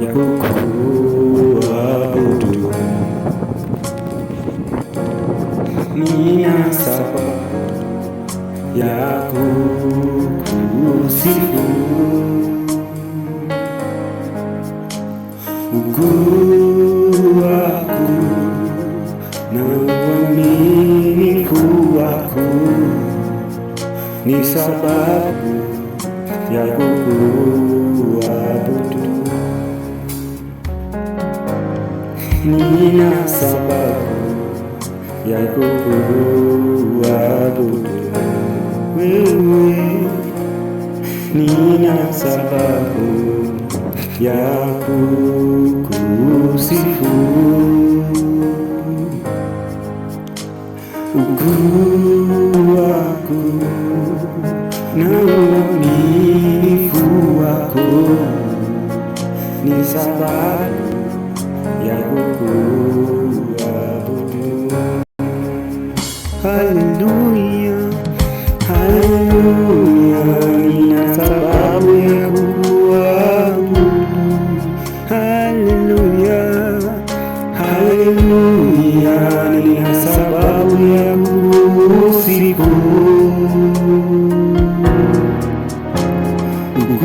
ya kukuabudu. Nina sababu ya kukusifu. Ukuu wako na uaminifu wako ni sababu ya kukuabudu. Nina sababu ya kukuabudu wewe, nina sababu ya kukusifu. Ukuu wako na uaminifu wako ni sababu ya kukuabudu. Haleluya, haleluya, nina sababu ya kukuabudu. Haleluya, haleluya, nina sababu ya kukusifu.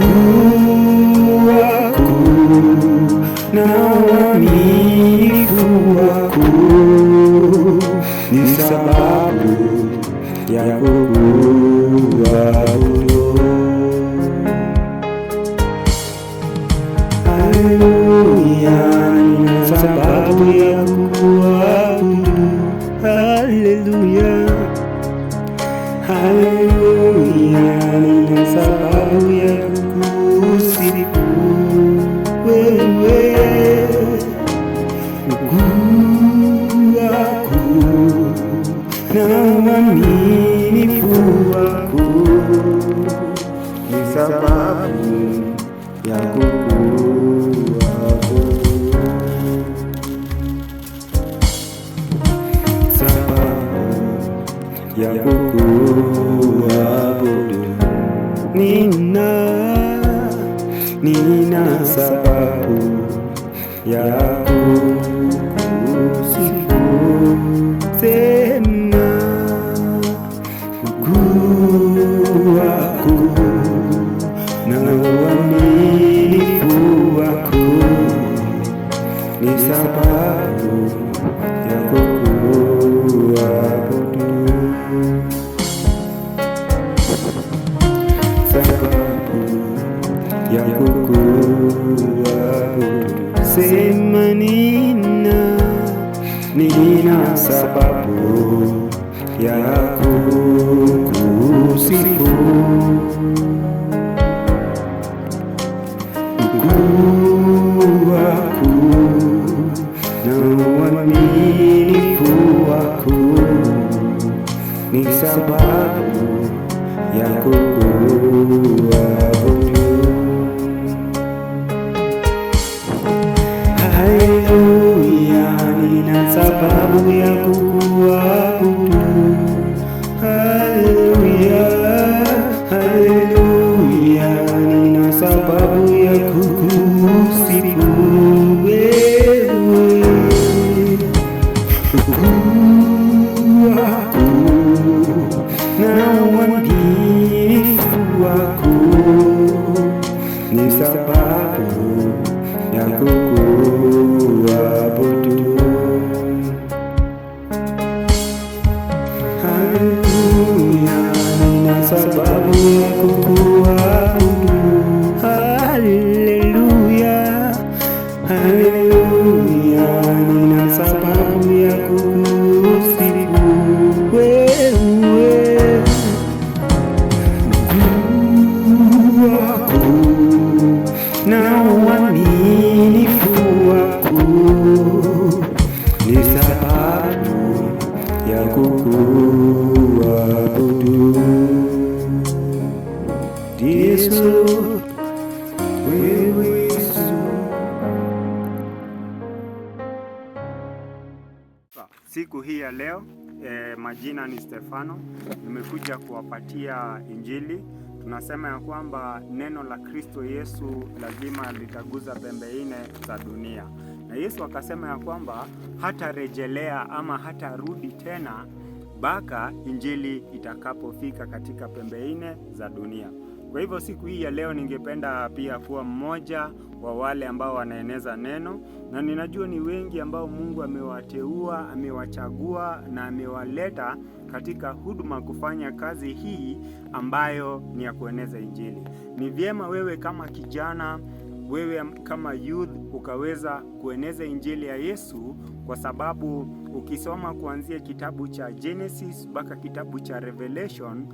Ukuu wako na uaminifu wako ni sababu ya kukuabudu. Haleluya, nina sababu ya kukuabudu. Haleluya, haleluya, nina sababu ya kukusifu wewe. Ukuu wako na uaminifu wako ni sababu ya kukuabudu. Sababu ya kukuabudu. Nina sababu ya kukusifu. Sema ukuu wako na uaminifu wako ni sababu ya kukuabudu. Sababu ya kukuabudu. Sema nina sababu ya kukusifu. Ukuu wako na uaminifu wako ni sababu ya kukuabudu. Haleluya, nina sababu ya kukuabudu. Haleluya, haleluya, nina sababu ya kukusifu wewe. Ukuu wako na uaminifu wako ni sababu ya kukuabudu. Haleluya, nina sababu ya kukuabudu. Haleluya, haleluya, nina sababu ya kukusifu wewe. Ukuu wako na uaminifu wako ni sababu ya kukuabudu. Yesu, wewe Yesu. Siku hii ya leo majina ni Stefano. Nimekuja kuwapatia Injili tunasema ya kwamba neno la Kristo Yesu lazima litaguza pembe nne za dunia, na Yesu akasema ya kwamba hatarejelea ama hatarudi tena mpaka injili itakapofika katika pembe nne za dunia. Kwa hivyo siku hii ya leo ningependa pia kuwa mmoja wa wale ambao wanaeneza neno, na ninajua ni wengi ambao Mungu amewateua, amewachagua na amewaleta katika huduma kufanya kazi hii ambayo ni ya kueneza injili. Ni vyema wewe kama kijana, wewe kama youth ukaweza kueneza injili ya Yesu, kwa sababu ukisoma kuanzia kitabu cha Genesis mpaka kitabu cha Revelation,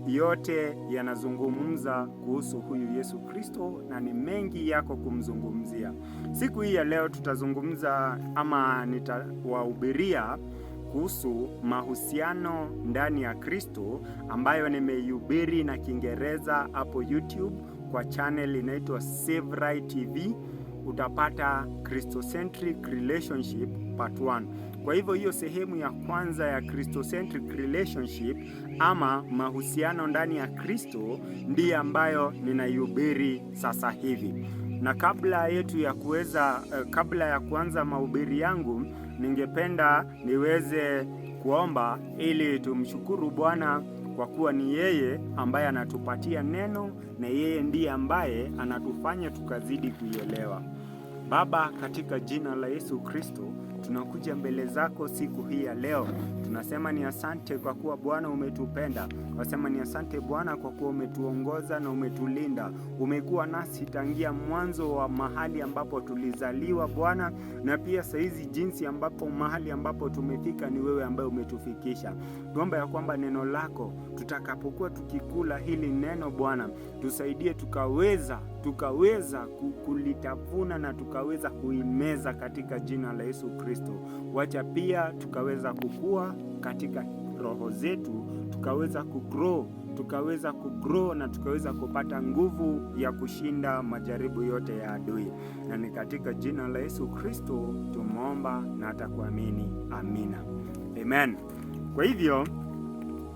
yote yanazungumza kuhusu huyu Yesu Kristo na ni mengi yako kumzungumzia. Siku hii ya leo tutazungumza ama nitawahubiria kuhusu mahusiano ndani ya Kristo, ambayo nimeihubiri na Kiingereza hapo YouTube kwa channel inaitwa Save Right TV. Utapata Christocentric Relationship Part 1. Kwa hivyo hiyo sehemu ya kwanza ya Christocentric Relationship ama mahusiano ndani ya Kristo ndiye ambayo ninaihubiri sasa hivi. Na kabla ya kuanza mahubiri yangu, ningependa niweze kuomba ili tumshukuru Bwana, kwa kuwa ni yeye ambaye anatupatia neno na yeye ndiye ambaye anatufanya tukazidi kuielewa. Baba, katika jina la Yesu Kristo, tunakuja mbele zako siku hii ya leo. Tunasema ni asante kwa kuwa Bwana umetupenda. Tunasema ni asante Bwana kwa kuwa umetuongoza na umetulinda. Umekuwa nasi tangia mwanzo wa mahali ambapo tulizaliwa Bwana, na pia saizi jinsi ambapo mahali ambapo tumefika ni wewe ambaye umetufikisha. Tuomba ya kwamba neno lako tutakapokuwa tukikula hili neno Bwana, tusaidie tukaweza kulitavuna na tukaweza kuimeza katika jina la Yesu Kristo. Wacha pia tukaweza kukua katika roho zetu, tukaweza kugrow na tukaweza kupata nguvu ya kushinda majaribu yote ya adui. Na ni katika jina la Yesu Kristo tumeomba na atakuamini. Amina. Amen. Kwa hivyo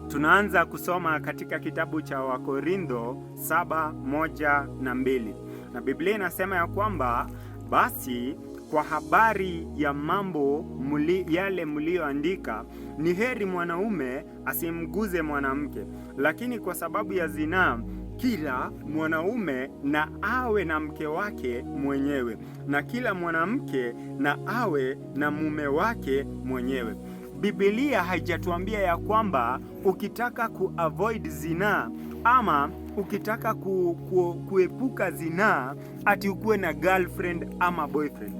tunaanza kusoma katika kitabu cha Wakorintho 7:1-2. Na Biblia inasema ya kwamba basi kwa habari ya mambo yale mlioandika, ni heri mwanaume asimguze mwanamke, lakini kwa sababu ya zinaa kila mwanaume na awe na mke wake mwenyewe, na kila mwanamke na awe na mume wake mwenyewe. Biblia haijatuambia ya kwamba ukitaka kuavoid zinaa ama ukitaka kuepuka zinaa ati ukuwe na girlfriend ama boyfriend.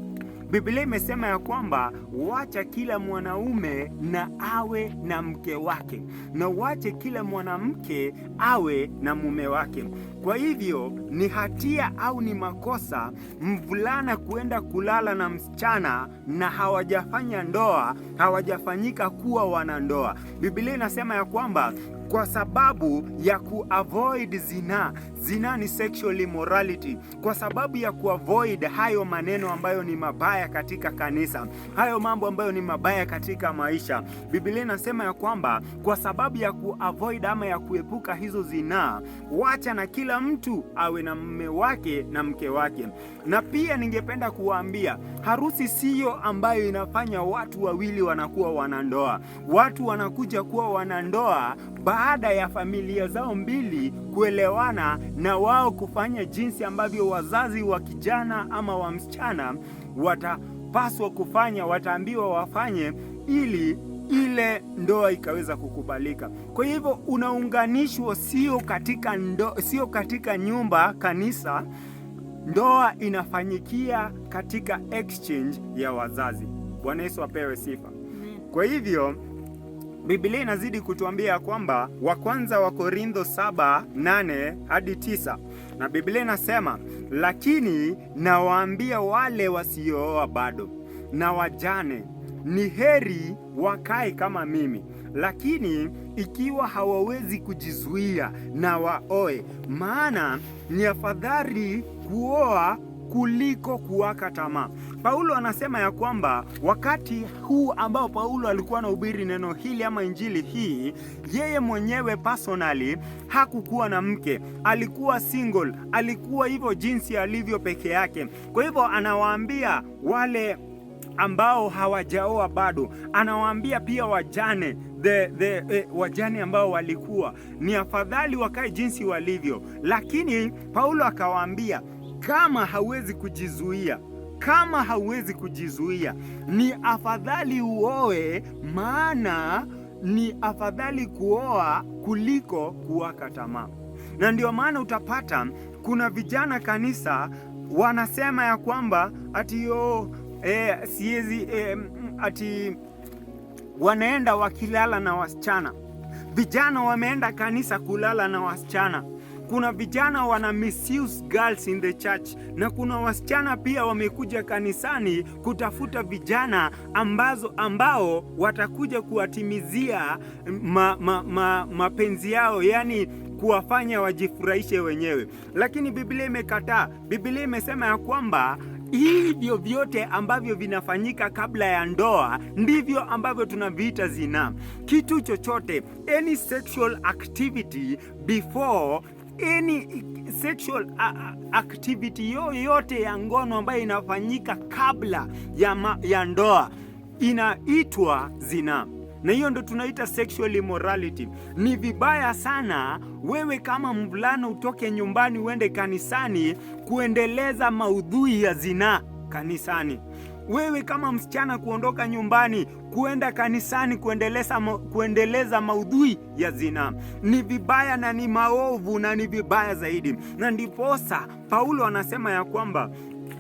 Biblia imesema ya kwamba wacha kila mwanaume na awe na mke wake, na wache kila mwanamke awe na mume wake. Kwa hivyo ni hatia au ni makosa mvulana kuenda kulala na msichana na hawajafanya ndoa, hawajafanyika kuwa wanandoa. Biblia inasema ya kwamba kwa sababu ya kuavoid zinaa. Zinaa ni sexual immorality. Kwa sababu ya kuavoid hayo maneno ambayo ni mabaya katika kanisa, hayo mambo ambayo ni mabaya katika maisha, Biblia inasema ya kwamba kwa sababu ya kuavoid ama ya kuepuka hizo zinaa, wacha na kila mtu awe na mume wake na mke wake. Na pia ningependa kuwaambia, harusi siyo ambayo inafanya watu wawili wanakuwa wanandoa. Watu wanakuja kuwa wanandoa baada ya familia zao mbili kuelewana na wao kufanya jinsi ambavyo wazazi wa kijana ama wa msichana watapaswa kufanya, wataambiwa wafanye ili ile ndoa ikaweza kukubalika. Kwa hivyo unaunganishwa sio katika nyumba kanisa. Ndoa inafanyikia katika exchange ya wazazi. Bwana Yesu apewe sifa. Kwa hivyo Biblia inazidi kutuambia kwamba wa kwanza wa Korintho 7:8-9, na Biblia inasema, lakini nawaambia wale wasiooa bado na wajane, ni heri wakae kama mimi. Lakini ikiwa hawawezi kujizuia na waoe, maana ni afadhali kuoa kuliko kuwaka tamaa. Paulo anasema ya kwamba wakati huu ambao Paulo alikuwa anahubiri neno hili ama injili hii, yeye mwenyewe personally hakukuwa na mke, alikuwa single, alikuwa hivyo jinsi alivyo peke yake. Kwa hivyo anawaambia wale ambao hawajaoa bado, anawaambia pia wajane, wajane ambao walikuwa ni afadhali wakae jinsi walivyo. Lakini Paulo akawaambia kama hauwezi kujizuia ni afadhali uoe, maana ni afadhali kuoa kuliko kuwaka tamaa. Na ndio maana utapata kuna vijana kanisa wanasema ya kwamba ati ati wanaenda wakilala na wasichana. Vijana wameenda kanisa kulala na wasichana. Kuna vijana wana misuse girls in the church, na kuna wasichana pia wamekuja kanisani kutafuta vijana ambao watakuja kuwatimizia mapenzi yao, yani kuwafanya wajifurahishe wenyewe. Lakini Biblia imekataa. Biblia imesema ya kwamba hivyo vyote ambavyo vinafanyika kabla ya ndoa ndivyo ambavyo tunaviita zinaa. Kitu chochote, any sexual activity before any sexual activity yoyote ya ngono ambayo inafanyika kabla ya ndoa inaitwa zinaa. Na hiyo ndo tunaita sexual immorality. Ni vibaya sana wewe kama mvulana utoke nyumbani uende kanisani kuendeleza maudhui ya zinaa kanisani. Wewe kama msichana kuondoka nyumbani kuenda kanisani kuendeleza maudhui ya zinaa. Ni vibaya na ni maovu na ni vibaya zaidi. Na ndiposa Paulo anasema ya kwamba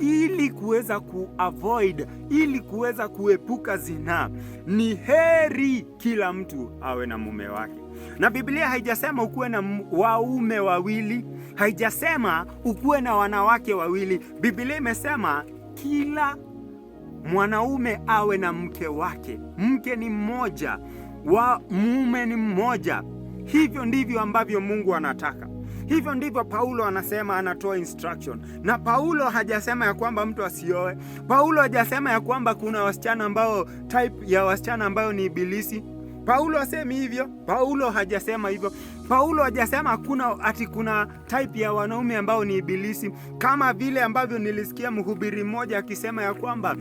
ili kuweza kuavoid, ili kuweza kuepuka zinaa, ni heri kila mtu awe na mume wake. Na Biblia haijasema ukuwe na waume wawili, haijasema ukuwe na wanawake wawili. Biblia imesema kila mwanaume awe na mke wake. Mke ni mmoja, mume ni mmoja. Hivyo ndivyo ambavyo Mungu anataka. Hivyo ndivyo Paulo anasema, anatoa instruction. Na Paulo hajasema ya kwamba mtu asioe. Paulo hajasema ya kwamba kuna wasichana ambao type ya wasichana ambao ni ibilisi. Paulo asemi hivyo. Paulo hajasema hivyo. Paulo hajasema kuna type ya wanaume ambao ni ibilisi, kama vile ambavyo nilisikia mhubiri mmoja akisema ya kwamba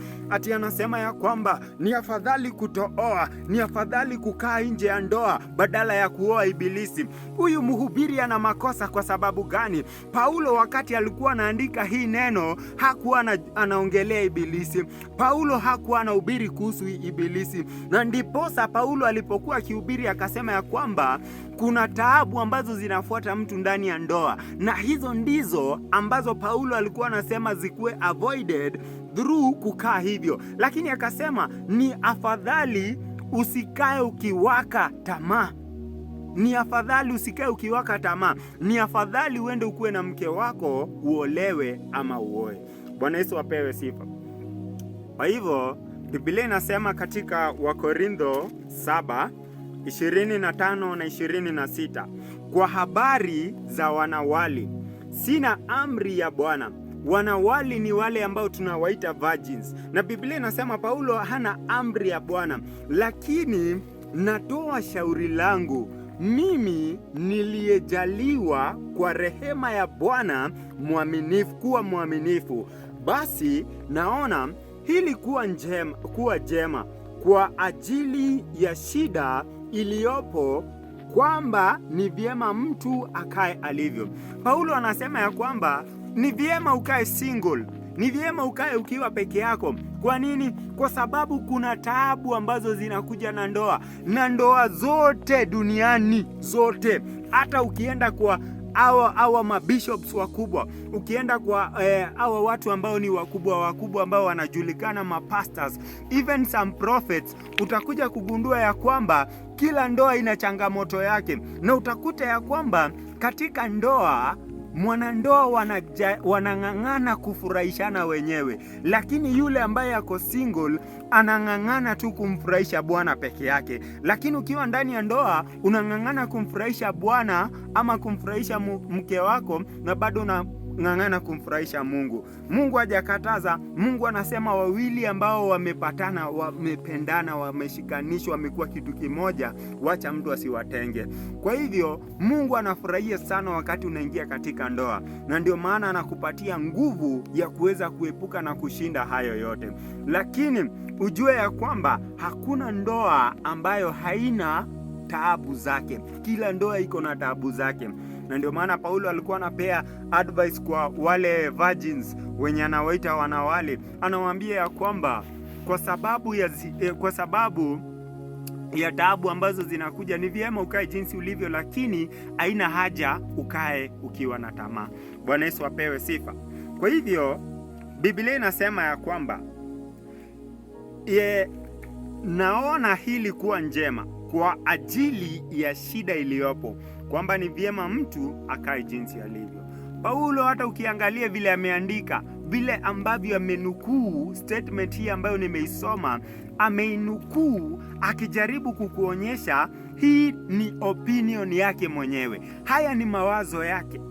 anasema ya kwamba ni afadhali kutooa, ni afadhali kukaa nje ya ndoa badala ya kuoa ibilisi. Huyu mhubiri ana makosa. Kwa sababu gani? Paulo wakati alikuwa anaandika hii neno hakuwa anaongelea ibilisi. Paulo hakuwa anahubiri kuhusu ibilisi. Na ndiposa Paulo alipokuwa akihubiri akasema ya kwamba kuna taabu ambazo zinafuata mtu ndani ya ndoa, na hizo ndizo ambazo Paulo alikuwa anasema zikuwe avoided through kukaa hivyo. Lakini akasema ni afadhali usikae ukiwaka tamaa. Ni afadhali usikae ukiwaka tamaa. Ni afadhali uende ukuwe na mke wako, uolewe ama uoe. Bwana Yesu apewe sifa. Kwa hivyo Biblia inasema katika Wakorintho 7:25 na 26, kwa habari za wanawali sina amri ya Bwana. Wanawali ni wale ambao tunawaita virgins. Na Biblia inasema Paulo hana amri ya Bwana, lakini natoa shauri langu mimi niliyejaliwa kwa rehema ya Bwana kuwa mwaminifu. Basi naona hili kuwa jema kwa ajili ya shida iliyopo, kwamba ni vyema mtu akae alivyo. Paulo anasema ya kwamba ni vyema ukae single, ni vyema ukae ukiwa peke yako. Kwa nini? Kwa sababu kuna taabu ambazo zinakuja na ndoa, na ndoa zote duniani zote, hata ukienda kwa hawa mabishops wakubwa, ukienda kwa hawa watu ambao ni wakubwa ambao wanajulikana mapastors, even some prophets, utakuja kugundua ya kwamba kila ndoa ina changamoto yake. Na utakuta ya kwamba katika ndoa mwanandoa wanang'ang'ana kufurahishana wenyewe, lakini yule ambaye ako single anang'ang'ana tu kumfurahisha Bwana peke yake. Lakini ukiwa ndani ya ndoa unang'ang'ana kumfurahisha Bwana ama kumfurahisha mke wako, na bado ng'ang'ana kumfurahisha Mungu. Mungu hajakataza. Mungu anasema wawili ambao wamepatana, wamependana, wameshikanishwa, wamekuwa kitu kimoja, wacha mtu asiwatenge. Kwa hivyo Mungu anafurahia sana wakati unaingia katika ndoa, na ndio maana anakupatia nguvu ya kuweza kuepuka na kushinda hayo yote. Lakini ujue ya kwamba hakuna ndoa ambayo haina taabu zake. Kila ndoa iko na taabu zake, na ndio maana Paulo alikuwa anapea advice kwa wale virgins wenye anawaita wanawali. Anawaambia ya kwamba kwa sababu ya taabu ambazo zinakuja, ni vyema ukae jinsi ulivyo, lakini haina haja ukae ukiwa na tamaa. Bwana Yesu apewe sifa. Kwa hivyo Biblia inasema ya kwamba naona hili kuwa njema kwa ajili ya shida iliyopo, kwamba ni vyema mtu akae jinsi alivyo. Paulo hata ukiangalia vile ameandika, vile ambavyo amenukuu statement hii ambayo nimeisoma, ameinukuu akijaribu kukuonyesha hii ni opinion yake mwenyewe, haya ni mawazo yake.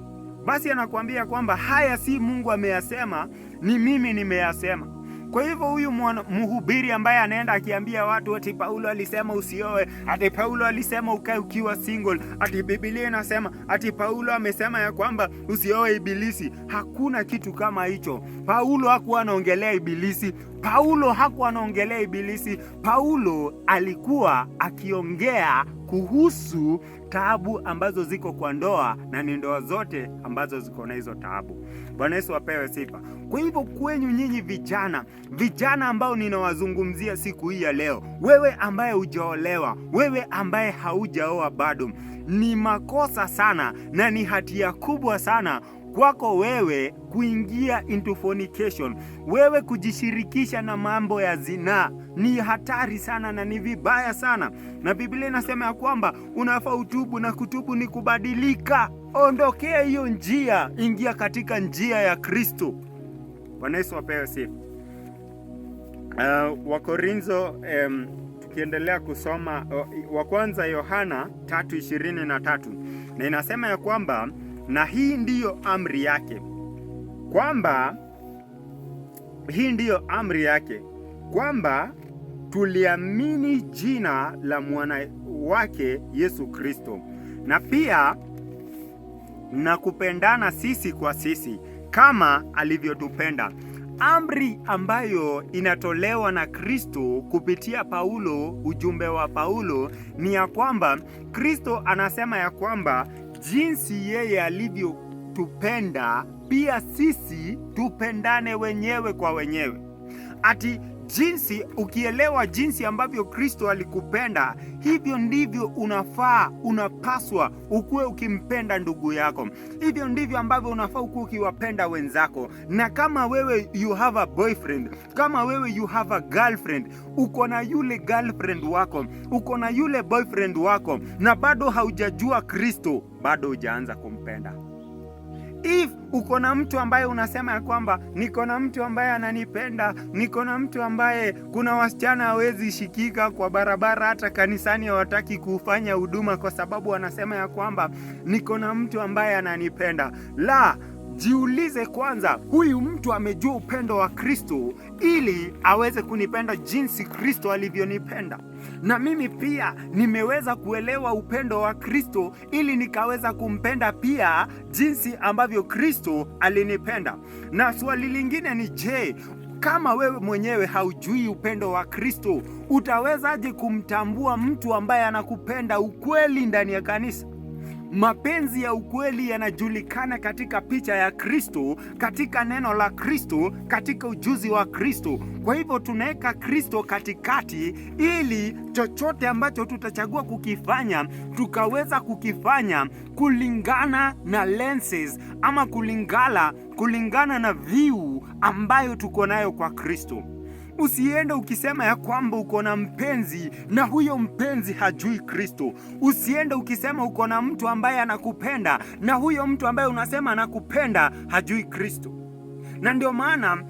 Basi anakuambia kwamba haya si Mungu ameyasema, ni mimi nimeyasema. Kwa hivyo huyu mhubiri ambaye anaenda akiambia watu ati Paulo alisema usioe, ati Paulo alisema ukae ukiwa single, ati Biblia inasema, ati Paulo amesema ya kwamba usioe ibilisi, hakuna kitu kama hicho. Paulo hakuwa anaongelea ibilisi. Paulo hakuwa anaongelea ibilisi. Paulo alikuwa akiongea kuhusu taabu ambazo ziko kwa ndoa, na ni ndoa zote ambazo ziko na hizo taabu. Bwana Yesu apewe sifa. Kwa hivyo kwenyu nyinyi vijana ambao ninawazungumzia siku hii ya leo, wewe ambaye hujaolewa, wewe ambaye haujaoa bado, ni makosa sana na ni hatia kubwa sana kwako wewe kuingia into fornication, wewe kujishirikisha na mambo ya zinaa. Ni hatari sana na ni vibaya sana, na Biblia inasema ya kwamba unafaa utubu, na kutubu ni kubadilika. Ondokea hiyo njia, ingia katika njia ya Kristo. Bwana Yesu apewe sifa. Wakorintho, tukiendelea kusoma wa kwanza Yohana 3:23, na inasema ya kwamba na hii ndiyo amri yake, kwamba tuliamini jina la mwana wake Yesu Kristo, na pia na kupendana sisi kwa sisi kama alivyotupenda. Amri ambayo inatolewa na Kristo kupitia Paulo, ujumbe wa Paulo ni ya kwamba Kristo anasema ya kwamba jinsi yeye alivyotupenda pia sisi tupendane wenyewe kwa wenyewe. Ati jinsi, ukielewa jinsi ambavyo Kristo alikupenda, hivyo ndivyo unapaswa ukuwe ukimpenda ndugu yako. Hivyo ndivyo ambavyo unafaa ukuwe ukiwapenda wenzako. Na kama wewe you have a boyfriend, kama wewe you have a girlfriend, uko na yule girlfriend wako, uko na yule boyfriend wako, na bado haujajua Kristo, bado hujaanza kumpenda. If uko na mtu ambaye unasema ya kwamba niko na mtu ambaye ananipenda, niko na mtu ambaye, kuna wasichana hawezi shikika kwa barabara, hata kanisani hawataki kufanya huduma kwa sababu wanasema ya kwamba niko na mtu ambaye ananipenda. La, jiulize kwanza, huyu mtu amejua upendo wa Kristo ili aweze kunipenda jinsi Kristo alivyonipenda. Na mimi pia nimeweza kuelewa upendo wa Kristo ili nikaweza kumpenda pia jinsi ambavyo Kristo alinipenda. Na swali lingine ni je, kama wewe mwenyewe haujui upendo wa Kristo, utawezaje kumtambua mtu ambaye anakupenda ukweli ndani ya kanisa? Mapenzi ya ukweli yanajulikana katika picha ya Kristo, katika neno la Kristo, katika ujuzi wa Kristo. Kwa hivyo tunaweka Kristo katikati ili chochote ambacho tutachagua kukifanya, tukaweza kukifanya kulingana na lenses ama kulingana na view ambayo tuko nayo kwa Kristo. Usiende ukisema ya kwamba uko na mpenzi na huyo mpenzi hajui Kristo. Usiende ukisema uko na mtu ambaye anakupenda na huyo mtu ambaye unasema anakupenda hajui Kristo. Na ndio maana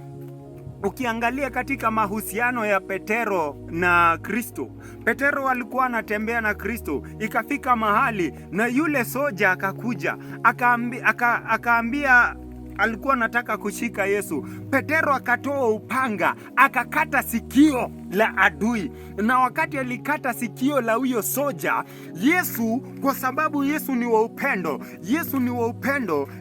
ukiangalia katika mahusiano ya Petero na Kristo, Petero alikuwa anatembea na Kristo, ikafika mahali na yule soja akakuja akaambia alikuwa anataka kushika Yesu. Petero akatoa upanga akakata sikio la adui, na wakati alikata sikio la huyo soja, Yesu, kwa sababu Yesu ni wa upendo,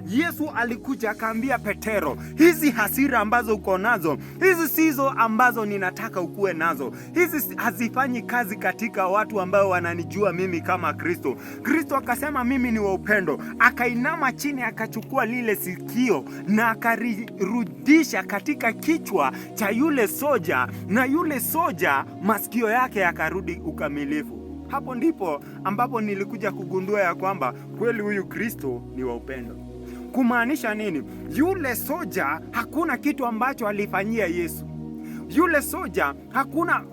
Yesu alikuja akaambia Petero, hizi hasira ambazo uko nazo, hizi sizo ambazo ninataka ukuwe nazo. Hizi hazifanyi kazi katika watu ambao wananijua mimi kama Kristo. Kristo akasema mimi ni wa upendo, akainama chini akachukua lile sikio na akarirudisha katika kichwa cha yule soja, na yule soja masikio yake yakarudi ukamilifu. Hapo ndipo ambapo nilikuja kugundua ya kwamba kweli huyu Kristo ni wa upendo. Kumaanisha nini? Yule soja hakuna kitu ambacho alifanyia Yesu. Yule soja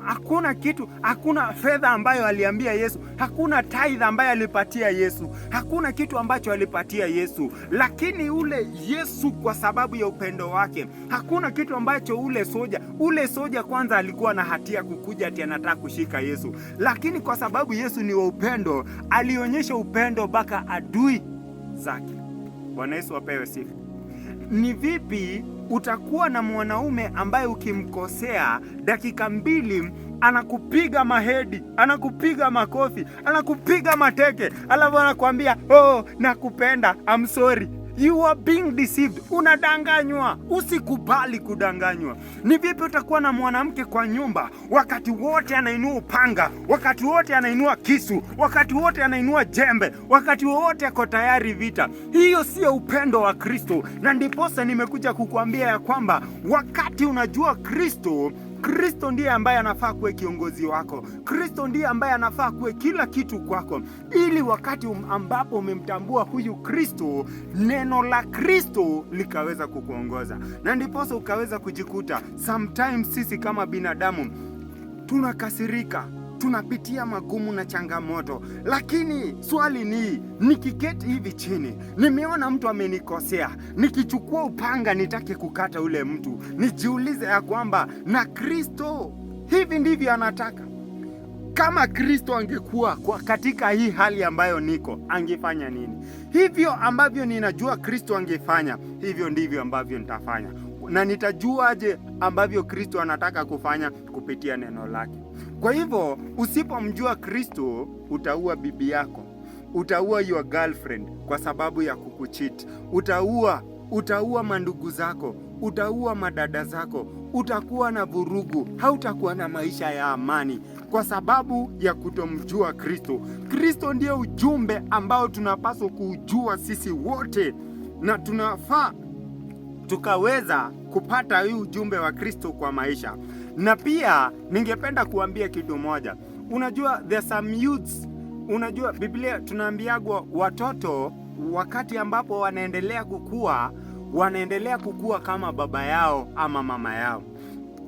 hakuna kitu, hakuna fedha ambayo aliambia Yesu, hakuna tithe ambayo alipatia Yesu, hakuna kitu ambacho alipatia Yesu. Lakini ule Yesu kwa sababu ya upendo wake, hakuna kitu ambacho ule soja kwanza alikuwa na hatia kukuja ati anataka kushika Yesu. Lakini kwa sababu Yesu ni wa upendo, alionyesha upendo mpaka adui zake. Bwana Yesu apewe sifa. Ni vipi utakuwa na mwanaume ambaye ukimkosea dakika 2 anakupiga mahedi, anakupiga makofi, anakupiga mateke, alafu anakuambia nakupenda, I'm sorry. You are being deceived. Unadanganywa. Usikubali kudanganywa. Ni vipi utakuwa na mwanamke kwa nyumba wakati wote anainua upanga, wakati wote anainua kisu, wakati wote anainua jembe, wakati wote ako tayari vita? Hiyo sio upendo wa Kristo. Na ndiposa nimekuja kukuambia ya kwamba wakati unajua Kristo ndiye ambaye anafaa kuwe kiongozi wako. Kristo ndiye ambaye anafaa kuwe kila kitu kwako, ili wakati ambapo umemtambua huyu Kristo, neno la Kristo likaweza kukuongoza. Na ndiposa ukaweza kujikuta sometimes sisi kama binadamu tunakasirika, tunapitia magumu na changamoto, lakini swali ni, nikiketi hivi chini, nimeona mtu amenikosea, nikichukua upanga nitake kukata ule mtu, nijiulize ya kwamba na Kristo hivi ndivyo anataka? Kama Kristo angekuwa katika hii hali ambayo niko, angefanya nini? Hivyo ambavyo ninajua Kristo angefanya, hivyo ndivyo ambavyo nitafanya. Na nitajuaje ambavyo Kristo anataka kufanya? Kupitia neno lake. Kwa hivyo usipomjua Kristo, utaua bibi yako, utaua your girlfriend kwa sababu ya kukucheat, utaua mandugu zako, utaua madada zako, utakuwa na vurugu, hautakuwa na maisha ya amani kwa sababu ya kutomjua Kristo. Kristo ndiye ujumbe ambao tunapaswa kujua sisi wote, na tunafaa tukaweza kupata hii ujumbe wa Kristo kwa maisha. Na pia ningependa kuambia kitu moja. Unajua there some youths, unajua Biblia tunaambiagwa watoto wakati ambapo wanaendelea kukua kama baba yao ama mama yao.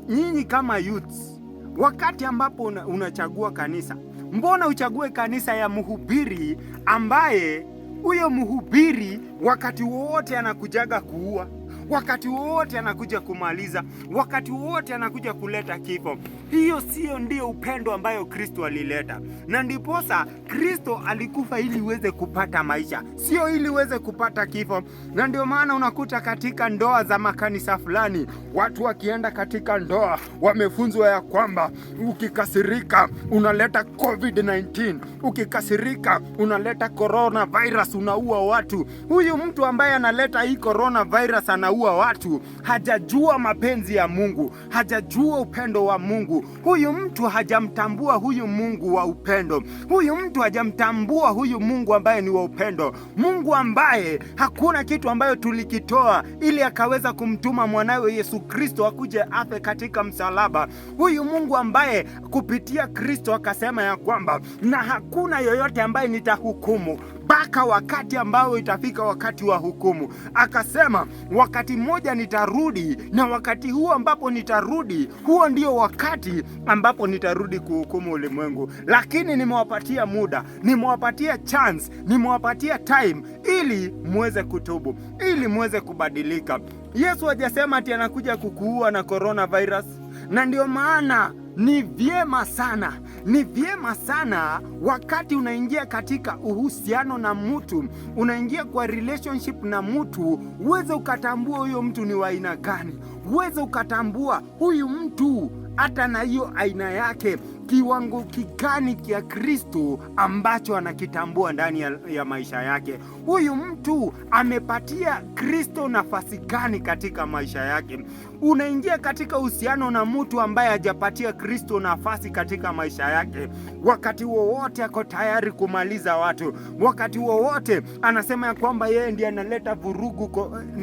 Nyinyi kama youths, wakati ambapo unachagua kanisa, mbona uchague kanisa ya mhubiri ambaye huyo mhubiri wakati wote anakujaga kuua, wakati wote anakuja kumaliza, wakati wote anakuja kuleta kifo? Hiyo sio ndio upendo ambayo Kristo alileta. Na ndiposa Kristo alikufa ili uweze kupata maisha, sio ili uweze kupata kifo. Na ndio maana unakuta katika ndoa za makanisa fulani, watu wakienda katika ndoa wamefunzwa ya kwamba ukikasirika unaleta COVID-19, ukikasirika unaleta coronavirus, unaua watu. Huyu mtu ambaye analeta hii coronavirus anaua watu, hajajua mapenzi ya Mungu, hajajua upendo wa Mungu. Huyu mtu hajamtambua huyu Mungu wa upendo. Huyu mtu hajamtambua huyu Mungu ambaye ni wa upendo, Mungu ambaye hakuna kitu ambayo tulikitoa ili akaweza kumtuma mwanawe Yesu Kristo akuje afe katika msalaba. Huyu Mungu ambaye kupitia Kristo akasema ya kwamba na hakuna yoyote ambaye nitahukumu mpaka wakati ambao itafika wakati wa hukumu. Akasema wakati mmoja nitarudi, na wakati huo ambapo nitarudi, huo ndio wakati ambapo nitarudi kuhukumu ulimwengu. Lakini nimewapatia muda, nimewapatia chance, nimewapatia time ili muweze kutubu, ili muweze kubadilika. Yesu hajasema ati anakuja kukuua na coronavirus. Na ndio maana ni vyema sana, ni vyema sana wakati unaingia katika uhusiano na mtu, unaingia kwa relationship na mtu, uweze ukatambua huyo mtu ni wa aina gani, uweze ukatambua huyu mtu hata na hiyo aina yake kiwango kigani kia Kristo ambacho anakitambua ndani ya maisha yake. Huyu mtu amepatia Kristo nafasi gani katika maisha yake? Unaingia katika uhusiano na mtu ambaye hajapatia Kristo nafasi katika maisha yake, wakati wowote ako tayari kumaliza watu, wakati wowote anasema ya kwamba yeye ndiye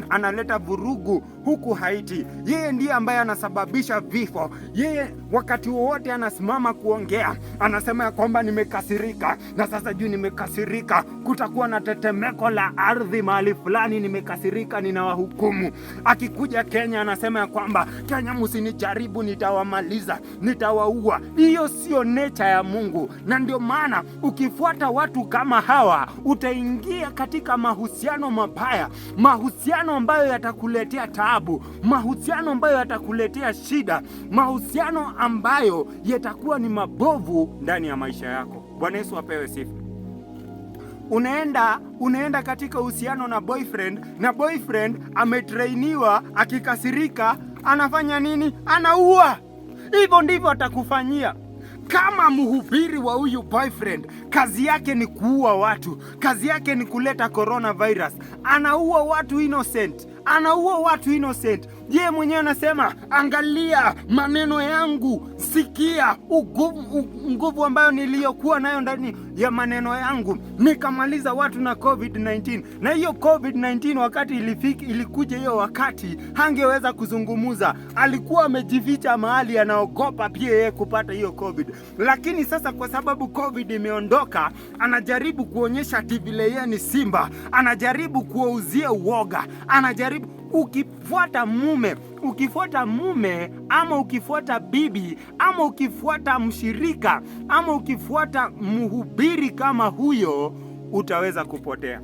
analeta vurugu huku Haiti, yeye ndiye ambaye anasababisha vifo, yeye wakati wowote anasimama kuongea, anasema ya kwamba nimekasirika, na sasa juu nimekasirika, kutakuwa na tetemeko la ardhi mahali fulani, nimekasirika, ninawahukumu. Akikuja Kenya anasema ya kwamba Kenya msinijaribu, nitawamaliza, nitawaua. Hiyo sio nature ya Mungu, na ndio maana ukifuata watu kama hawa utaingia katika mahusiano mabaya, mahusiano ambayo yatakuletea taabu, mahusiano ambayo yatakuletea shida, mahusiano ambayo yatakuwa ni mabovu ndani ya maisha yako. Bwana Yesu apewe sifa. Unaenda katika uhusiano na boyfriend, na boyfriend ametrainiwa, akikasirika anafanya nini? Anaua. Hivyo ndivyo atakufanyia. Kama mhubiri wa huyu boyfriend, kazi yake ni kuua watu, kazi yake ni kuleta coronavirus, anaua watu innocent, anaua watu innocent. Yeye mwenyewe anasema, angalia maneno yangu, sikia nguvu ambayo niliyokuwa nayo ndani ya maneno yangu, nikamaliza watu na COVID-19. Na hiyo COVID-19 wakati ilikuja hiyo wakati, hangeweza kuzungumuza, alikuwa amejificha mahali, anaogopa pia yeye kupata hiyo COVID. Lakini sasa kwa sababu COVID imeondoka, anajaribu kuonyesha vile yeye ni simba, anajaribu kuwauzia uoga, anajaribu. Ukifuata mume ama ukifuata bibi ama ukifuata mshirika ama ukifuata mhubiri kama huyo, utaweza kupotea.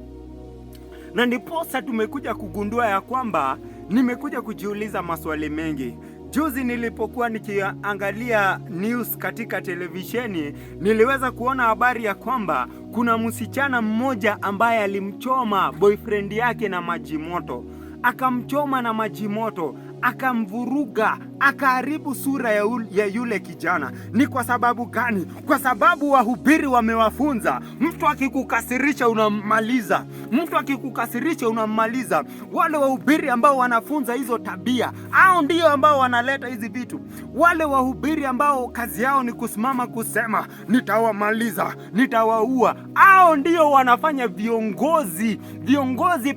Na ndiposa tumekuja kugundua ya kwamba, nimekuja kujiuliza maswali mengi. Juzi nilipokuwa nikiangalia news katika televisheni, niliweza kuona habari ya kwamba kuna msichana mmoja ambaye alimchoma boyfriend yake na maji moto. Akamchoma na maji moto, akamvuruga, akaharibu sura ya yule kijana. Ni kwa sababu gani? Kwa sababu wahubiri wamewafunza, mtu akikukasirisha unammaliza, mtu akikukasirisha unammaliza. Wale wahubiri ambao wanafunza hizo tabia, hao ndio ambao wanaleta hizi vitu. Wale wahubiri ambao kazi yao ni kusimama kusema nitawamaliza, nitawaua, hao ndio wanafanya viongozi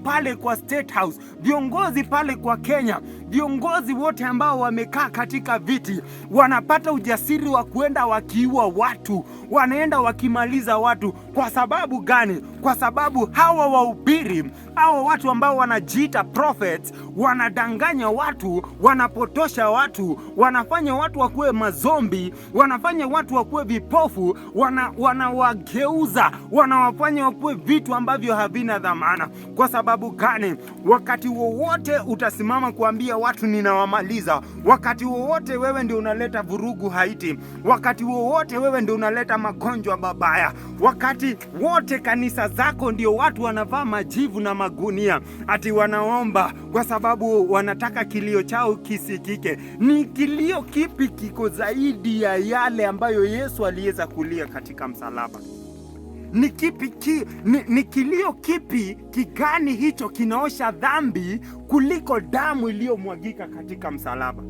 pale kwa State House, viongozi pale kwa Kenya, viongozi wote ambao wamekaa katika viti wanapata ujasiri wa kuenda wakiua watu, wanaenda wakimaliza watu. Kwa sababu gani? Kwa sababu hawa wahubiri, hawa watu ambao wanajiita prophets, wanadanganya watu, wanapotosha watu, wanafanya watu wakuwe mazombi, wanafanya watu wakuwe vipofu, wanawageuza, wanawafanya wakuwe vitu ambavyo havina dhamana. Kwa sababu gani? Wakati wowote utasimama kuambia watu ninawamaliza, wakati wowote wewe ndio unaleta vurugu Haiti, wakati wowote wewe ndio unaleta magonjwa mabaya, wakati wote kanisa zako ndio watu wanavaa majivu na magunia ati wanaomba kwa sababu wanataka kilio chao kisikike. Ni kilio kipi kiko zaidi ya yale ambayo Yesu aliweza kulia katika msalaba? Ni kilio kipi kigani hicho kinaosha dhambi kuliko damu iliyomwagika katika msalaba?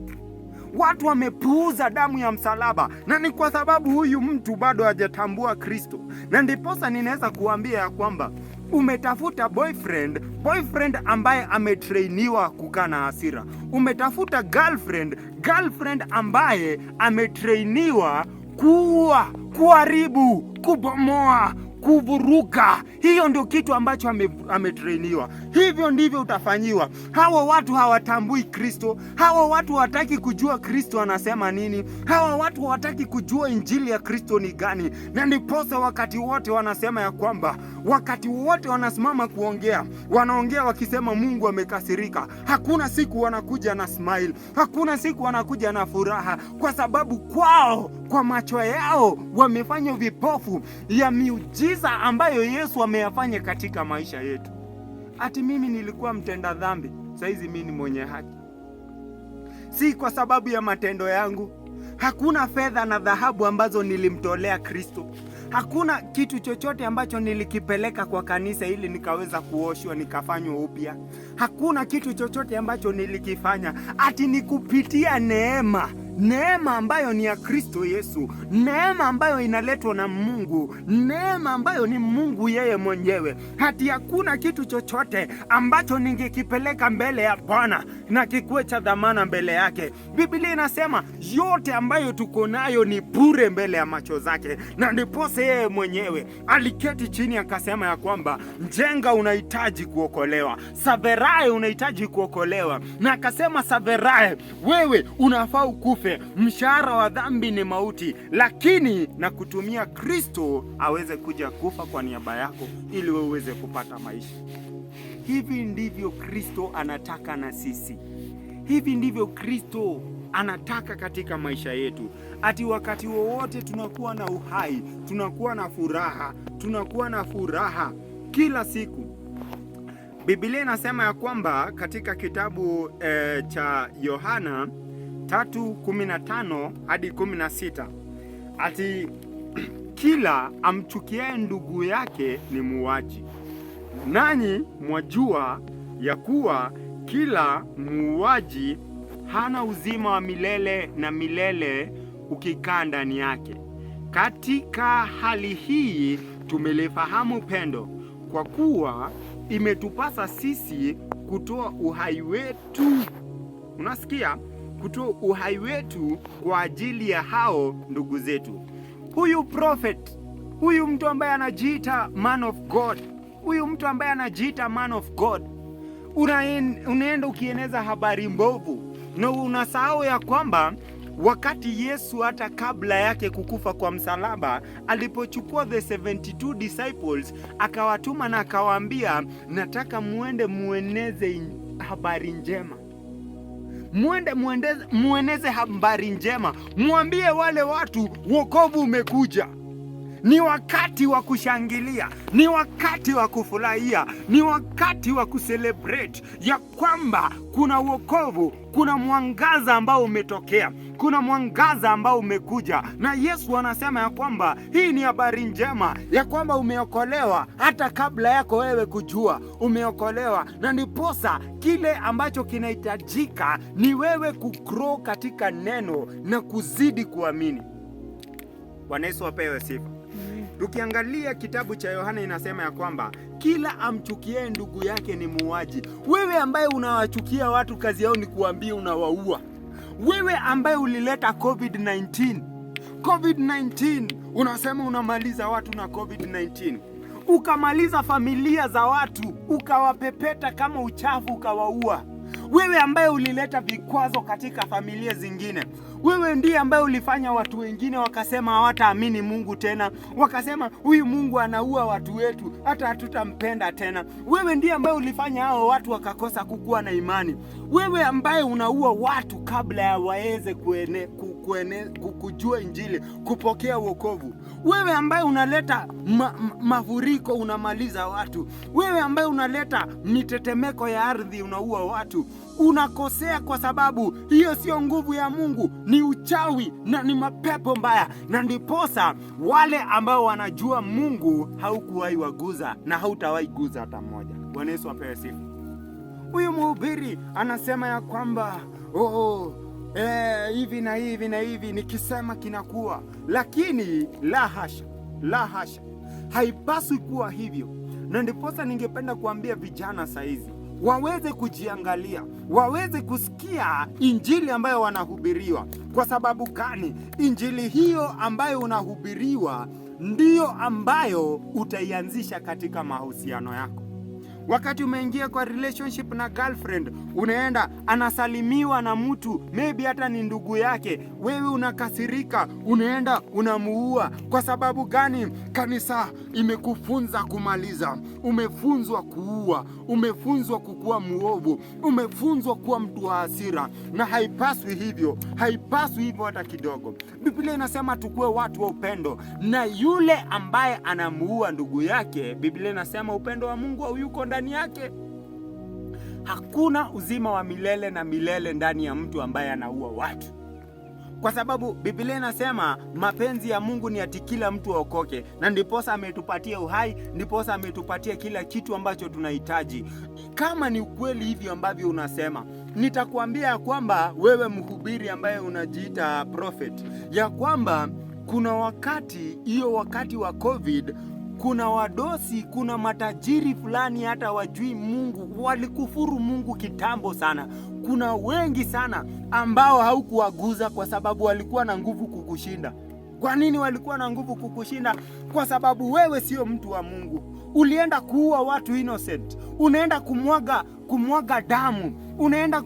Watu wamepuuza damu ya msalaba, na ni kwa sababu huyu mtu bado hajatambua Kristo. Na ndiposa ninaweza kuambia ya kwamba umetafuta boyfriend ambaye ametrainiwa kukaa na hasira. Umetafuta girlfriend ambaye ametrainiwa kuua, kuharibu, kubomoa, kuvuruga. Hiyo ndio kitu ambacho ametrainiwa. Hivyo ndivyo utafanyiwa. Hawa watu hawatambui Kristo. Hawa watu hawataki kujua Kristo anasema nini. Hawa watu hawataki kujua injili ya Kristo ni gani. Na ndiposa wakati wote wanasema ya kwamba, wakati wote wanasimama kuongea, wanaongea wakisema Mungu amekasirika. Hakuna siku wanakuja na smile. Hakuna siku wanakuja na furaha, kwa sababu kwao, kwa macho yao wamefanya vipofu ya miujiza ambayo Yesu ameyafanya katika maisha yetu. Ati mimi nilikuwa mtenda dhambi, saizi mimi ni mwenye haki. Si kwa sababu ya matendo yangu. Hakuna fedha na dhahabu ambazo nilimtolea Kristo. Hakuna kitu chochote ambacho nilikipeleka kwa kanisa ili nikaweza kuoshwa nikafanywa upya. Hakuna kitu chochote ambacho nilikifanya. Ati ni kupitia neema. Neema ambayo ni ya Kristo Yesu. Neema ambayo inaletwa na Mungu. Neema ambayo ni Mungu yeye mwenyewe. Hati hakuna kitu chochote ambacho ningekipeleka mbele ya Bwana na kikuwe cha dhamana mbele yake. Biblia inasema yote ambayo tuko nayo ni bure mbele ya macho zake. Na ndiposa yeye mwenyewe aliketi chini akasema ya kwamba Njenga unahitaji kuokolewa. Saverai unahitaji kuokolewa. Na akasema Saverai, wewe unafaa kufa. Mshahara wa dhambi ni mauti, lakini na kutumia Kristo aweze kuja kufa kwa niaba yako ili wewe uweze kupata maisha. Hivi ndivyo Kristo anataka na sisi. Hivi ndivyo Kristo anataka katika maisha yetu. Ati wakati wowote tunakuwa na uhai, tunakuwa na furaha, tunakuwa na furaha kila siku. Biblia inasema ya kwamba katika kitabu cha Yohana 3:15 hadi 16, ati kila amchukiaye ndugu yake ni muuaji. Nanyi mwajua ya kuwa kila muuaji hana uzima wa milele na milele ukikaa ndani yake. Katika hali hii tumelifahamu pendo, kwa kuwa imetupasa sisi kutoa uhai wetu. Unasikia? Kutoa uhai wetu kwa ajili ya hao ndugu zetu. Huyu prophet, huyu mtu ambaye anajiita man of God, huyu mtu ambaye anajiita man of God, unaenda ukieneza habari mbovu na unasahau ya kwamba wakati Yesu hata kabla yake kukufa kwa msalaba, alipochukua the 72 disciples akawatuma na akawaambia, nataka muende mueneze habari njema. Mueneze habari njema. Muambie wale watu wokovu umekuja. Ni wakati wa kushangilia, ni wakati wa kufurahia, ni wakati wa kucelebrate ya kwamba kuna wokovu, kuna mwangaza ambao umetokea, kuna mwangaza ambao umekuja. Na Yesu anasema ya kwamba hii ni habari njema ya kwamba umeokolewa hata kabla yako wewe kujua umeokolewa. Na ndiposa kile ambacho kinahitajika ni wewe kugrow katika neno na kuzidi kuamini. Bwana Yesu apewe sifa. Tukiangalia kitabu cha Yohana inasema ya kwamba kila amchukie ndugu yake ni muuaji. Wewe ambaye unawachukia watu, kazi yao ni kuambia unawaua. Wewe ambaye ulileta COVID-19 unasema unamaliza watu na COVID-19, ukamaliza familia za watu, ukawapepeta kama uchafu, ukawaua. Wewe ambaye ulileta vikwazo katika familia zingine, wewe ndiye ambaye ulifanya watu wengine wakasema hawataamini Mungu tena, wakasema huyu Mungu anaua watu wetu, hata hatutampenda tena. Wewe ndiye ambaye ulifanya hao watu wakakosa kukuwa na imani. Wewe ambaye unaua watu kabla ya waweze kujua injili, kupokea wokovu. Wewe ambaye unaleta mafuriko, unamaliza watu. Wewe ambaye unaleta mitetemeko ya ardhi, unaua watu. Unakosea kwa sababu hiyo sio nguvu ya Mungu, ni uchawi na ni mapepo mbaya. Na ndiposa wale ambao wanajua Mungu haukuwahi waguza na hautawahi guza hata mmoja. Bwana Yesu apewe sifa. Huyu mhubiri anasema ya kwamba hivi na hivi na hivi nikisema kinakuwa, lakini la hasha, la hasha, haipaswi kuwa hivyo. Na ndiposa ningependa kuambia vijana saizi waweze kujiangalia, waweze kusikia injili ambayo wanahubiriwa. Kwa sababu gani? Injili hiyo ambayo unahubiriwa ndiyo ambayo utaianzisha katika mahusiano yako. Wakati umeingia kwa relationship na girlfriend, unaenda anasalimiwa na mtu, maybe hata ni ndugu yake, wewe unakasirika, unaenda unamuua. Kwa sababu gani? Kanisa imekufunza kumaliza, umefunzwa kuua, umefunzwa kukuwa muovu, umefunzwa kuwa mtu wa hasira, na haipaswi hivyo, haipaswi hivyo hata kidogo. Biblia inasema tukue watu wa upendo, na yule ambaye anamuua ndugu yake, Biblia inasema upendo wa Mungu hayuko ndani yake. Hakuna uzima wa milele na milele ndani ya mtu ambaye anaua watu, kwa sababu Biblia inasema mapenzi ya Mungu ni ati kila mtu aokoke, na ndiposa ametupatia uhai, ndiposa ametupatia kila kitu ambacho tunahitaji. Kama ni ukweli hivyo ambavyo unasema, nitakuambia ya kwamba wewe mhubiri ambaye unajiita prophet, ya kwamba kuna wakati, hiyo wakati wa COVID, kuna wadosi, kuna matajiri fulani hata wajui Mungu, walikufuru Mungu kitambo sana. Kuna wengi sana ambao haukuwaguza kwa sababu walikuwa na nguvu kukushinda. Kwa nini walikuwa na nguvu kukushinda? Kwa sababu wewe sio mtu wa Mungu. Ulienda kuua watu innocent, unaenda kumwaga damu, unaenda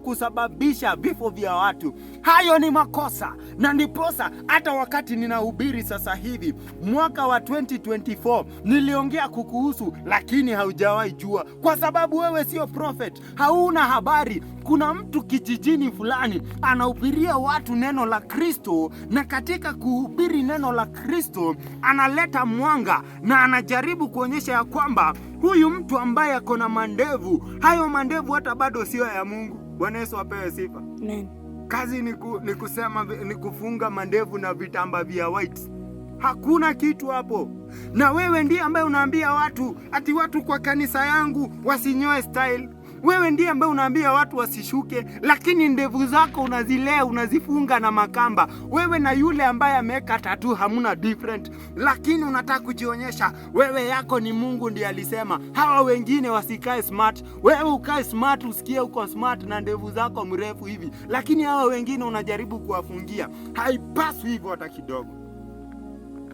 kusababisha vifo vya watu. Hayo ni makosa, na ndiposa hata wakati ninahubiri sasa hivi mwaka wa 2024 niliongea kukuhusu, lakini haujawahi jua, kwa sababu wewe sio prophet, hauna habari. Kuna mtu kijijini fulani anahubiria watu neno la Kristo, na katika kuhubiri neno la Kristo analeta mwanga na anajaribu kuonyesha ya kwamba huyu mtu ambaye ako na mandevu, hayo mandevu hata bado sio ya Mungu. Bwana Yesu apewe sifa. Amen. Kazi ni kusema, ni kufunga mandevu na vitambaa vya white. Hakuna kitu hapo. Na wewe ndiye ambaye unaambia watu ati watu kwa kanisa yangu wasinyoe style. Wewe ndiye ambaye unaambia watu wasishuke, lakini ndevu zako unazilea, unazifunga na makamba. Wewe na yule ambaye ameweka tattoo hamuna different, lakini unataka kujionyesha wewe yako ni Mungu ndiye alisema hawa wengine wasikae smart. Wewe ukae smart, usikie uko smart na ndevu zako mrefu hivi, lakini hawa wengine unajaribu kuwafungia. Haipaswi hivyo hata kidogo.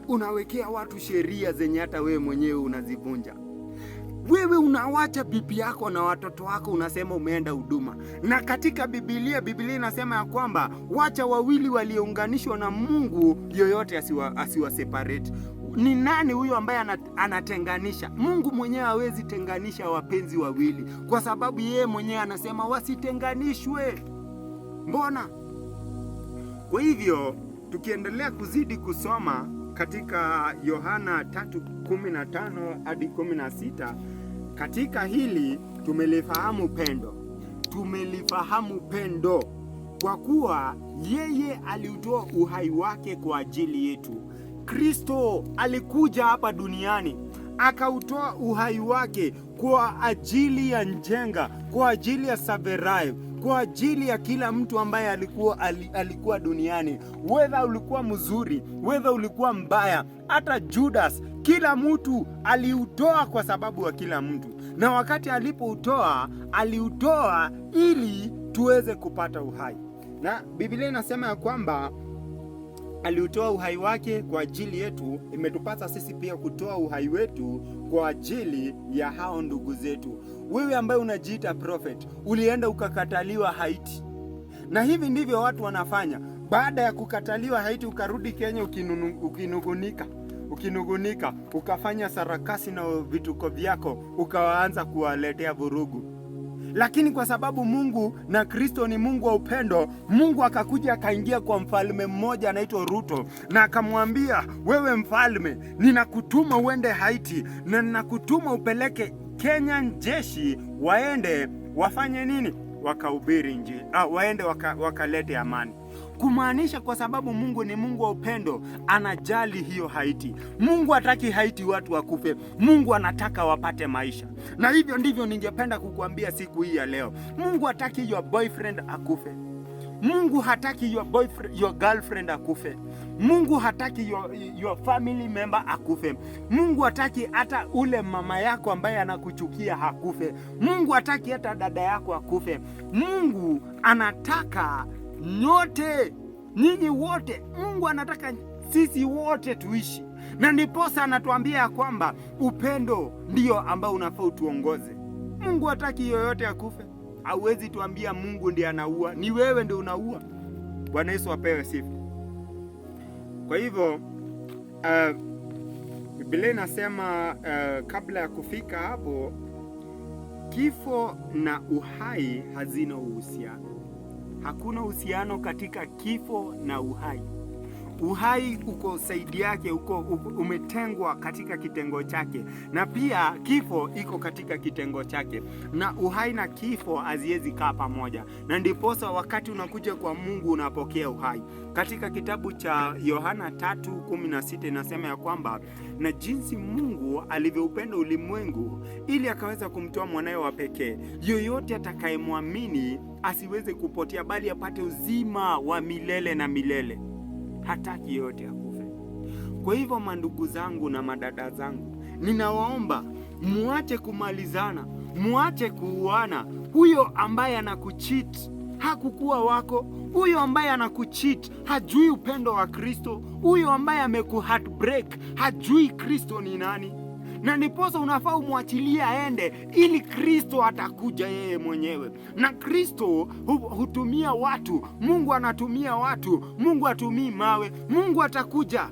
Unawekea watu sheria zenye hata wewe mwenyewe unazivunja. Wewe unawacha bibi yako na watoto wako, unasema umeenda huduma. Na katika Biblia inasema ya kwamba wacha wawili waliounganishwa na Mungu, yoyote asiwa separate. Ni nani huyo ambaye anatenganisha? Mungu mwenyewe hawezi tenganisha wapenzi wawili, kwa sababu yeye mwenyewe anasema wasitenganishwe. Mbona? Kwa hivyo tukiendelea kuzidi kusoma katika Yohana 3:15 hadi 16, katika hili tumelifahamu pendo, kwa kuwa yeye aliutoa uhai wake kwa ajili yetu. Kristo alikuja hapa duniani akautoa uhai wake kwa ajili ya njenga, kwa ajili ya Saverai, kwa ajili ya kila mtu ambaye alikuwa duniani. Whether ulikuwa mzuri, whether ulikuwa mbaya, hata Judas, kila mtu aliutoa kwa sababu wa kila mtu. Na wakati aliutoa ili tuweze kupata uhai. Na Biblia inasema ya kwamba aliutoa uhai wake kwa ajili yetu. Imetupasa sisi pia kutoa uhai wetu kwa ajili ya hao ndugu zetu. Wewe ambaye unajiita prophet, ulienda ukakataliwa Haiti, na hivi ndivyo watu wanafanya. Baada ya kukataliwa Haiti, ukarudi Kenya ukinugunika, ukafanya sarakasi na vituko vyako, ukaanza kuwaletea vurugu. Lakini kwa sababu Mungu na Kristo ni Mungu wa upendo, Mungu akakuja akaingia kwa mfalme mmoja anaitwa Ruto, na akamwambia, wewe mfalme, ninakutuma uende Haiti, na ninakutuma upeleke Kenya jeshi waende wafanye nini? Wakahubiri Injili. Waende wakalete amani. Kumaanisha kwa sababu Mungu ni Mungu wa upendo, anajali hiyo Haiti. Mungu hataki Haiti watu wakufe. Mungu anataka wapate maisha. Na hivyo ndivyo ningependa kukuambia siku hii ya leo. Mungu hataki your boyfriend akufe. Mungu hataki your girlfriend akufe. Mungu hataki your family member akufe. Mungu hataki hata ule mama yako ambaye anakuchukia hakufe. Mungu hataki hata dada yako akufe. Mungu anataka nyote, nyinyi wote. Mungu anataka sisi wote tuishi, na ndiposa anatuambia ya kwamba upendo ndio ambao unafaa utuongoze. Mungu hataki yoyote akufe. Hauwezi tuambia Mungu ndiye anaua, ni wewe ndio unaua. Bwana Yesu apewe sifa. Kwa hivyo Biblia inasema kabla ya kufika hapo, kifo na uhai hazina uhusiano. Hakuna uhusiano katika kifo na uhai. Uhai uko saidi yake, umetengwa katika kitengo chake, na pia kifo iko katika kitengo chake, na uhai na kifo haziwezi kaa pamoja. Na ndiposa wakati unakuja kwa Mungu unapokea uhai. Katika kitabu cha Yohana 3:16 inasema ya kwamba, na jinsi Mungu alivyoupenda ulimwengu ili akaweza kumtoa mwanawe wa pekee, yoyote atakayemwamini asiweze kupotea, bali apate uzima wa milele na milele. Hataki yote akufe. Kwa hivyo mandugu zangu na madada zangu, ninawaomba muache kumalizana, muache kuuana. Huyo ambaye anakucheat hakukuwa wako. Huyo ambaye anakucheat hajui upendo wa Kristo. Huyo ambaye amekuheartbreak hajui Kristo ni nani. Na ndiposa unafaa umwachilie aende, ili Kristo atakuja yeye mwenyewe. Na Kristo hutumia watu. Mungu anatumia watu. Mungu hatumii mawe. Mungu atakuja.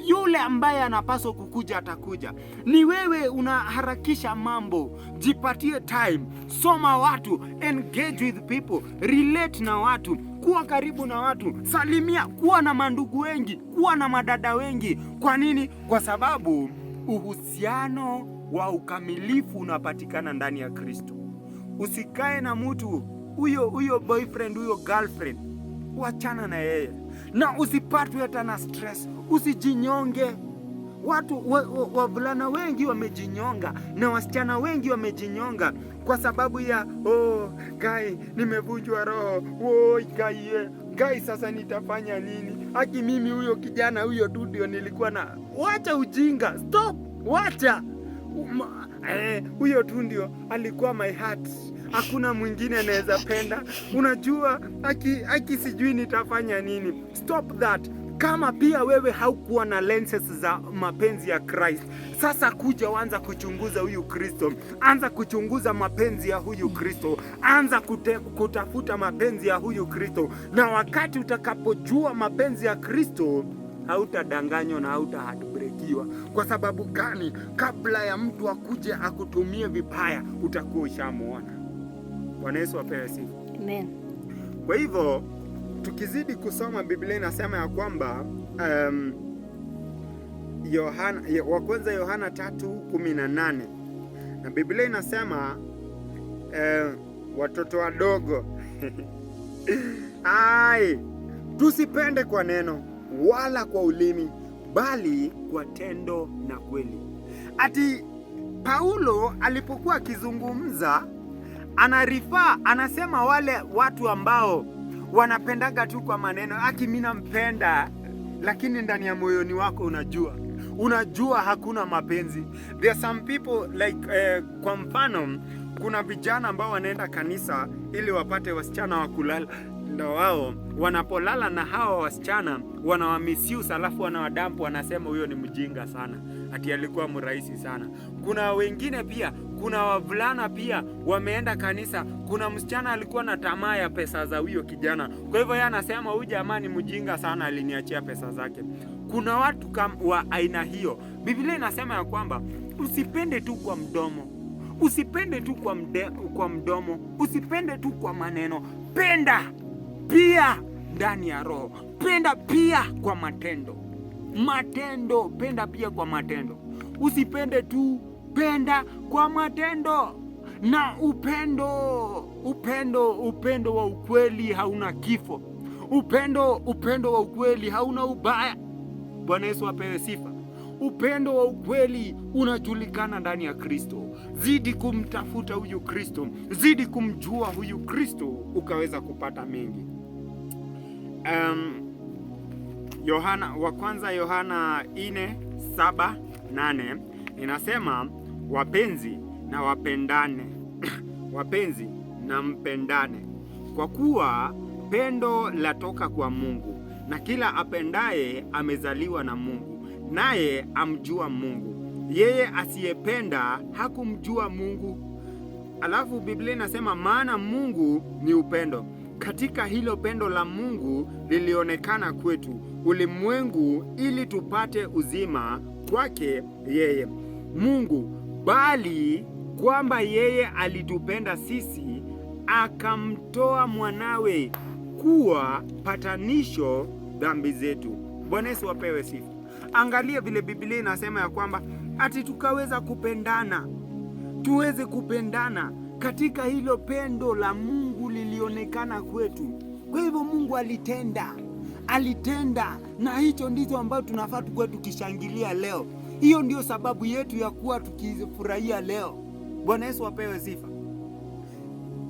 Yule ambaye anapaswa kukuja atakuja. Ni wewe unaharakisha mambo. Jipatie time. Soma watu. Engage with people. Relate na watu. Kuwa karibu na watu, salimia, kuwa na mandugu wengi, kuwa na madada wengi. Kwa nini? Kwa sababu uhusiano wa ukamilifu unapatikana ndani ya Kristo. Usikae na mtu huyo boyfriend, huyo girlfriend, wachana na yeye. Na usipatwe hata na stress, usijinyonge. Watu wavulana wengi wamejinyonga na wasichana wengi wamejinyonga kwa sababu ya Gai, nimevunjwa roho. Gai, sasa nitafanya nini? Haki mimi huyo kijana huyo tu ndio nilikuwa na. Wacha ujinga, stop, wacha. Huyo tu ndio alikuwa my heart. Hakuna mwingine anaweza penda. Unajua haki sijui nitafanya nini. Stop that. Kama pia wewe haukuwa na lenses za mapenzi ya Christ, sasa kuja anza kuchunguza huyu Kristo. Anza kuchunguza mapenzi ya huyu Kristo. Anza kutafuta mapenzi ya huyu Kristo. Na wakati utakapojua mapenzi ya Kristo, hautadanganywa na hautaheartbreakiwa. Kwa sababu gani? Kabla ya mtu akuje akutumie vibaya, utakuwa ushamuona. Bwana Yesu apewe sifa. Amen. Kwa hivyo tukizidi kusoma Biblia inasema ya kwamba Yohana 3:18, na Biblia inasema watoto wadogo tusipende kwa neno wala kwa ulimi, bali kwa tendo na kweli. Ati Paulo alipokuwa akizungumza anasema wale watu ambao wanapendaga tu kwa maneno, mimi nampenda, lakini ndani ya moyoni wako unajua hakuna mapenzi. There are some people like kwa mfano, kuna vijana ambao wanaenda kanisa ili wapate wasichana wa kulala. Ndio wao wanapolala na hawa wasichana wanawamisuse, alafu wanawadampu, wanasema huyo ni mjinga sana, ati alikuwa mrahisi sana. Kuna wengine pia, kuna wavulana pia wameenda kanisa, kuna msichana alikuwa na tamaa ya pesa za huyo kijana, kwa hivyo yeye anasema huyu jamaa ni mjinga sana, aliniachia pesa zake. Kuna watu wa aina hiyo. Biblia inasema ya kwamba usipende tu kwa mdomo, usipende tu kwa mdomo, usipende tu kwa maneno, penda pia ndani ya roho, penda pia kwa matendo. Penda pia kwa matendo. Usipende tu, penda kwa matendo. Na upendo wa ukweli hauna kifo. Upendo wa ukweli hauna ubaya. Bwana Yesu apewe sifa. Upendo wa ukweli unajulikana ndani ya Kristo. Zidi kumtafuta huyu Kristo, zidi kumjua huyu Kristo, ukaweza kupata mengi. Yohana 4:7-8 inasema, wapenzi na wapendane wapenzi na mpendane, kwa kuwa pendo latoka kwa Mungu, na kila apendaye amezaliwa na Mungu, naye amjua Mungu. Yeye asiyependa hakumjua Mungu. Alafu Biblia inasema maana Mungu ni upendo. Katika hilo pendo la Mungu lilionekana kwetu ulimwengu, ili tupate uzima kwake yeye Mungu, bali kwamba yeye alitupenda sisi akamtoa mwanawe kuwa patanisho dhambi zetu. Bwana Yesu apewe sifa. Angalia vile Biblia inasema ya kwamba ati tukaweza kupendana, tuweze kupendana. Katika hilo pendo la Mungu lilionekana kwetu. Kwa hivyo Mungu alitenda, na hicho ndicho ambacho tunafaa tukue tukishangilia leo. Hiyo ndio sababu yetu ya kuwa tukifurahia leo. Bwana Yesu apewe sifa.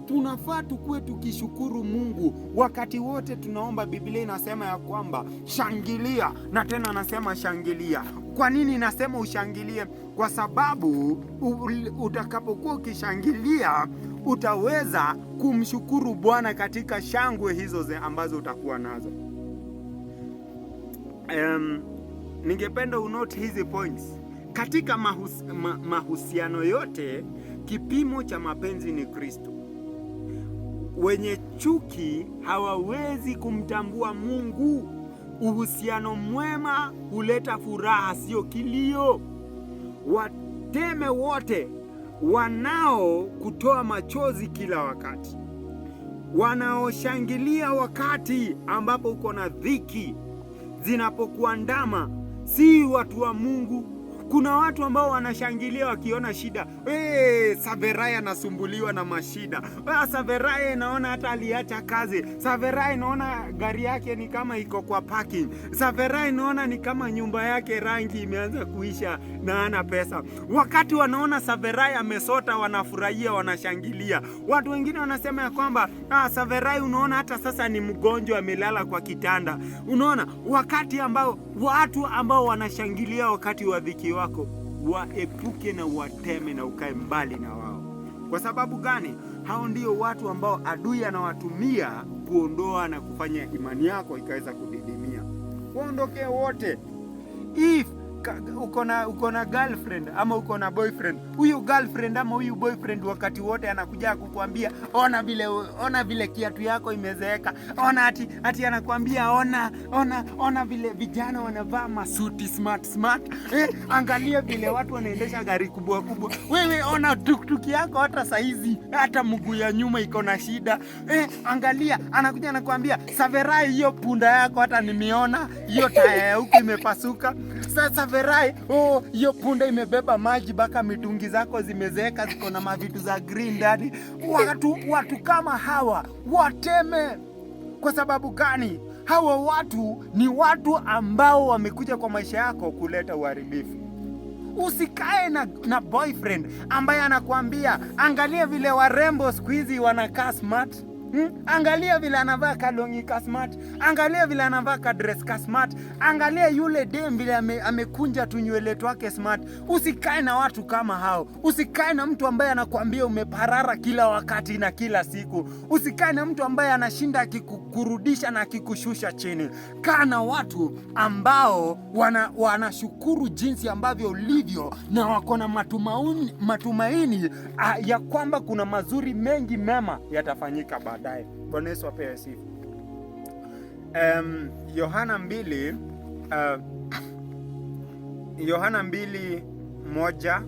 Tunafaa tukue tukishukuru Mungu wakati wote tunaomba. Biblia inasema ya kwamba shangilia, na tena anasema shangilia. Kwa nini nasema ushangilie? Kwa sababu utakapokuwa ukishangilia utaweza kumshukuru Bwana katika shangwe hizo ambazo utakuwa nazo. Ningependa unote hizi points. Katika mahusiano yote, kipimo cha mapenzi ni Kristo. Wenye chuki hawawezi kumtambua Mungu. Uhusiano mwema huleta furaha, sio kilio. Wateme wote wanao kutoa machozi kila wakati, wanaoshangilia wakati ambapo uko na dhiki zinapokuandama, si watu wa Mungu. Kuna watu ambao wanashangilia wakiona shida. Saverai anasumbuliwa na mashida. Saverai naona hata aliacha kazi. Saverai naona gari yake ni kama iko kwa parking. Saverai naona ni kama nyumba yake rangi imeanza kuisha na hana pesa. Wakati wanaona Saverai amesota, wanafurahia, wanashangilia. Watu wengine wanasema ya kwamba Saverai unaona hata sasa ni mgonjwa, amelala kwa kitanda. Unaona, wakati ambao watu ambao wanashangilia wakati wa dhiki wako, waepuke na wateme na ukae mbali na wao. Kwa sababu gani? Hao ndio watu ambao adui anawatumia kuondoa na kufanya imani yako ikaweza kudidimia. Waondokee wote. If uko na girlfriend ama uko na boyfriend, huyu girlfriend ama huyu boyfriend wakati wote anakuja kukuambia ona vile kiatu yako imezeeka, ona ati anakuambia ona vile vijana wanavaa masuti smart. Angalia vile watu wanaendesha gari kubwa. Wewe ona tuktuk yako hata saizi hata mguu ya nyuma iko na shida. Angalia, anakuja anakuambia Saverai, hiyo punda yako hata nimeona hiyo taya ya huku imepasuka. Sasa Saverai, hiyo punda imebeba maji mpaka mitungi zako zimezeeka, ziko na mavitu za green daddy. Watu kama hawa wateme. Kwa sababu gani? Hawa watu ni watu ambao wamekuja kwa maisha yako kuleta uharibifu. Usikae na boyfriend ambaye anakuambia angalia vile warembo siku hizi wanakaa smart. Angalia vile anavaa kalongi ka smart, angalia vile anavaa ka dress ka smart, angalia yule dem vile amekunja tunywele twake smart. Usikae na watu kama hao. Usikae na mtu ambaye anakuambia umeparara kila wakati na kila siku. Usikae na mtu ambaye anashinda akikurudisha na akikushusha chini. Kaa na watu ambao wanashukuru jinsi ambavyo ulivyo na wako na matumaini ya kwamba kuna mazuri mengi mema yatafanyika baadaye. Bwana Yesu apewe sifa. Yohana 2:1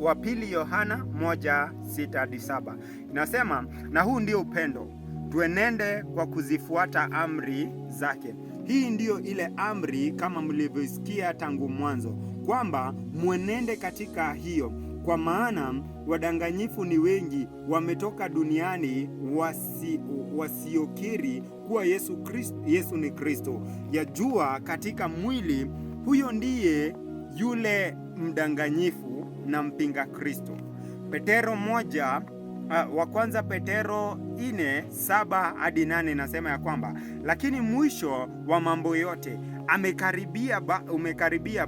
wa pili Yohana 1:6-7 inasema, na huu ndio upendo, tuenende kwa kuzifuata amri zake. Hii ndio ile amri kama mlivyosikia tangu mwanzo, kwamba mwenende katika hiyo. Kwa maana wadanganyifu ni wengi wametoka duniani, wasiokiri kuwa Yesu ni Kristo. Yajua katika mwili huyo ndiye yule mdanganyifu na mpinga Kristo. Wa kwanza Petero 4:7-8 nasema ya kwamba, lakini mwisho wa mambo yote umekaribia.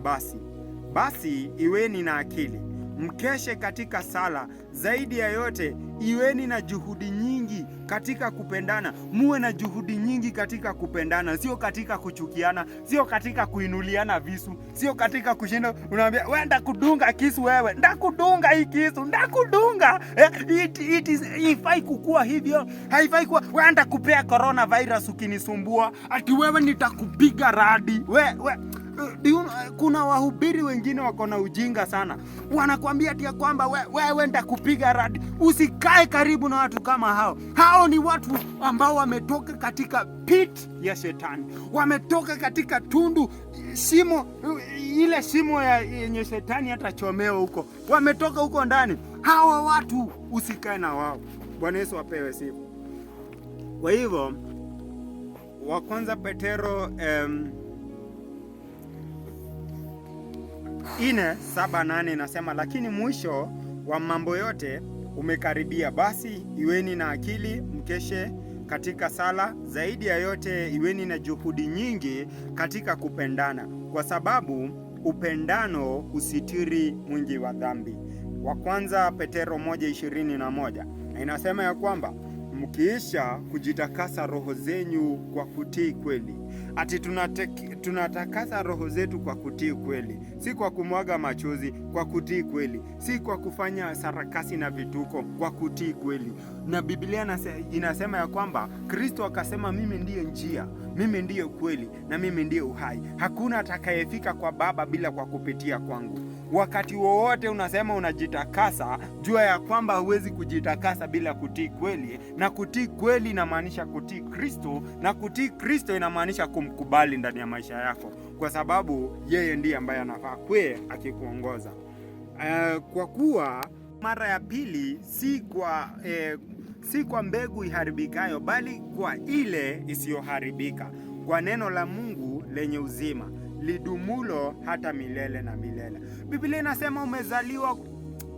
Basi iweni na akili, mkeshe katika sala. Zaidi ya yote, iweni na juhudi nyingi katika kupendana. Muwe na juhudi nyingi katika kupendana, sio katika kuchukiana, sio katika kuinuliana visu, sio katika kushinda unaambia wewe ndakudunga kisu, wewe ndakudunga hii kisu, ndakudunga. Haifai kukua hivyo. Haifai kuwa wewe ndakupea coronavirus ukinisumbua, ati wewe nitakupiga radi. Kuna wahubiri wengine wako na ujinga sana, wanakuambia ati kwamba wewe ndakupiga radi. Usikae karibu na watu kama hao. Hao ni watu ambao wametoka katika pit ya shetani, wametoka katika tundu, ile shimo yenye shetani hatachomea huko, wametoka huko ndani. Hawa watu usikae na wao. Bwana Yesu apewe sifa. Kwa hivyo wa kwanza Petero 4:7-8 inasema, lakini mwisho wa mambo yote umekaribia. Basi iweni na akili, mkeshe katika sala. Zaidi ya yote, iweni na juhudi nyingi katika kupendana, kwa sababu upendano usitiri mwingi wa dhambi. Wa kwanza Petero 1:21 inasema ya kwamba mkiisha kujitakasa roho zenyu kwa kutii kweli. Ati tunatakasa roho zetu kwa kutii kweli, si kwa kumwaga machozi, kwa kutii kweli, si kwa kufanya sarakasi na vituko, kwa kutii kweli. Na Biblia inasema ya kwamba Kristo akasema, mimi ndiye njia, mimi ndiye kweli na mimi ndiye uhai. Hakuna atakayefika kwa Baba bila kwa kupitia kwangu. Wakati wowote unasema unajitakasa, jua ya kwamba huwezi kujitakasa bila kutii kweli, na kutii kweli inamaanisha kutii Kristo, na kutii Kristo inamaanisha kumkubali ndani ya maisha yako, kwa sababu yeye ndiye ambaye anafaa kwe akikuongoza. Kwa kuwa mara ya pili si kwa mbegu iharibikayo, bali kwa ile isiyoharibika, kwa neno la Mungu lenye uzima lidumulo hata milele na milele. Biblia inasema umezaliwa.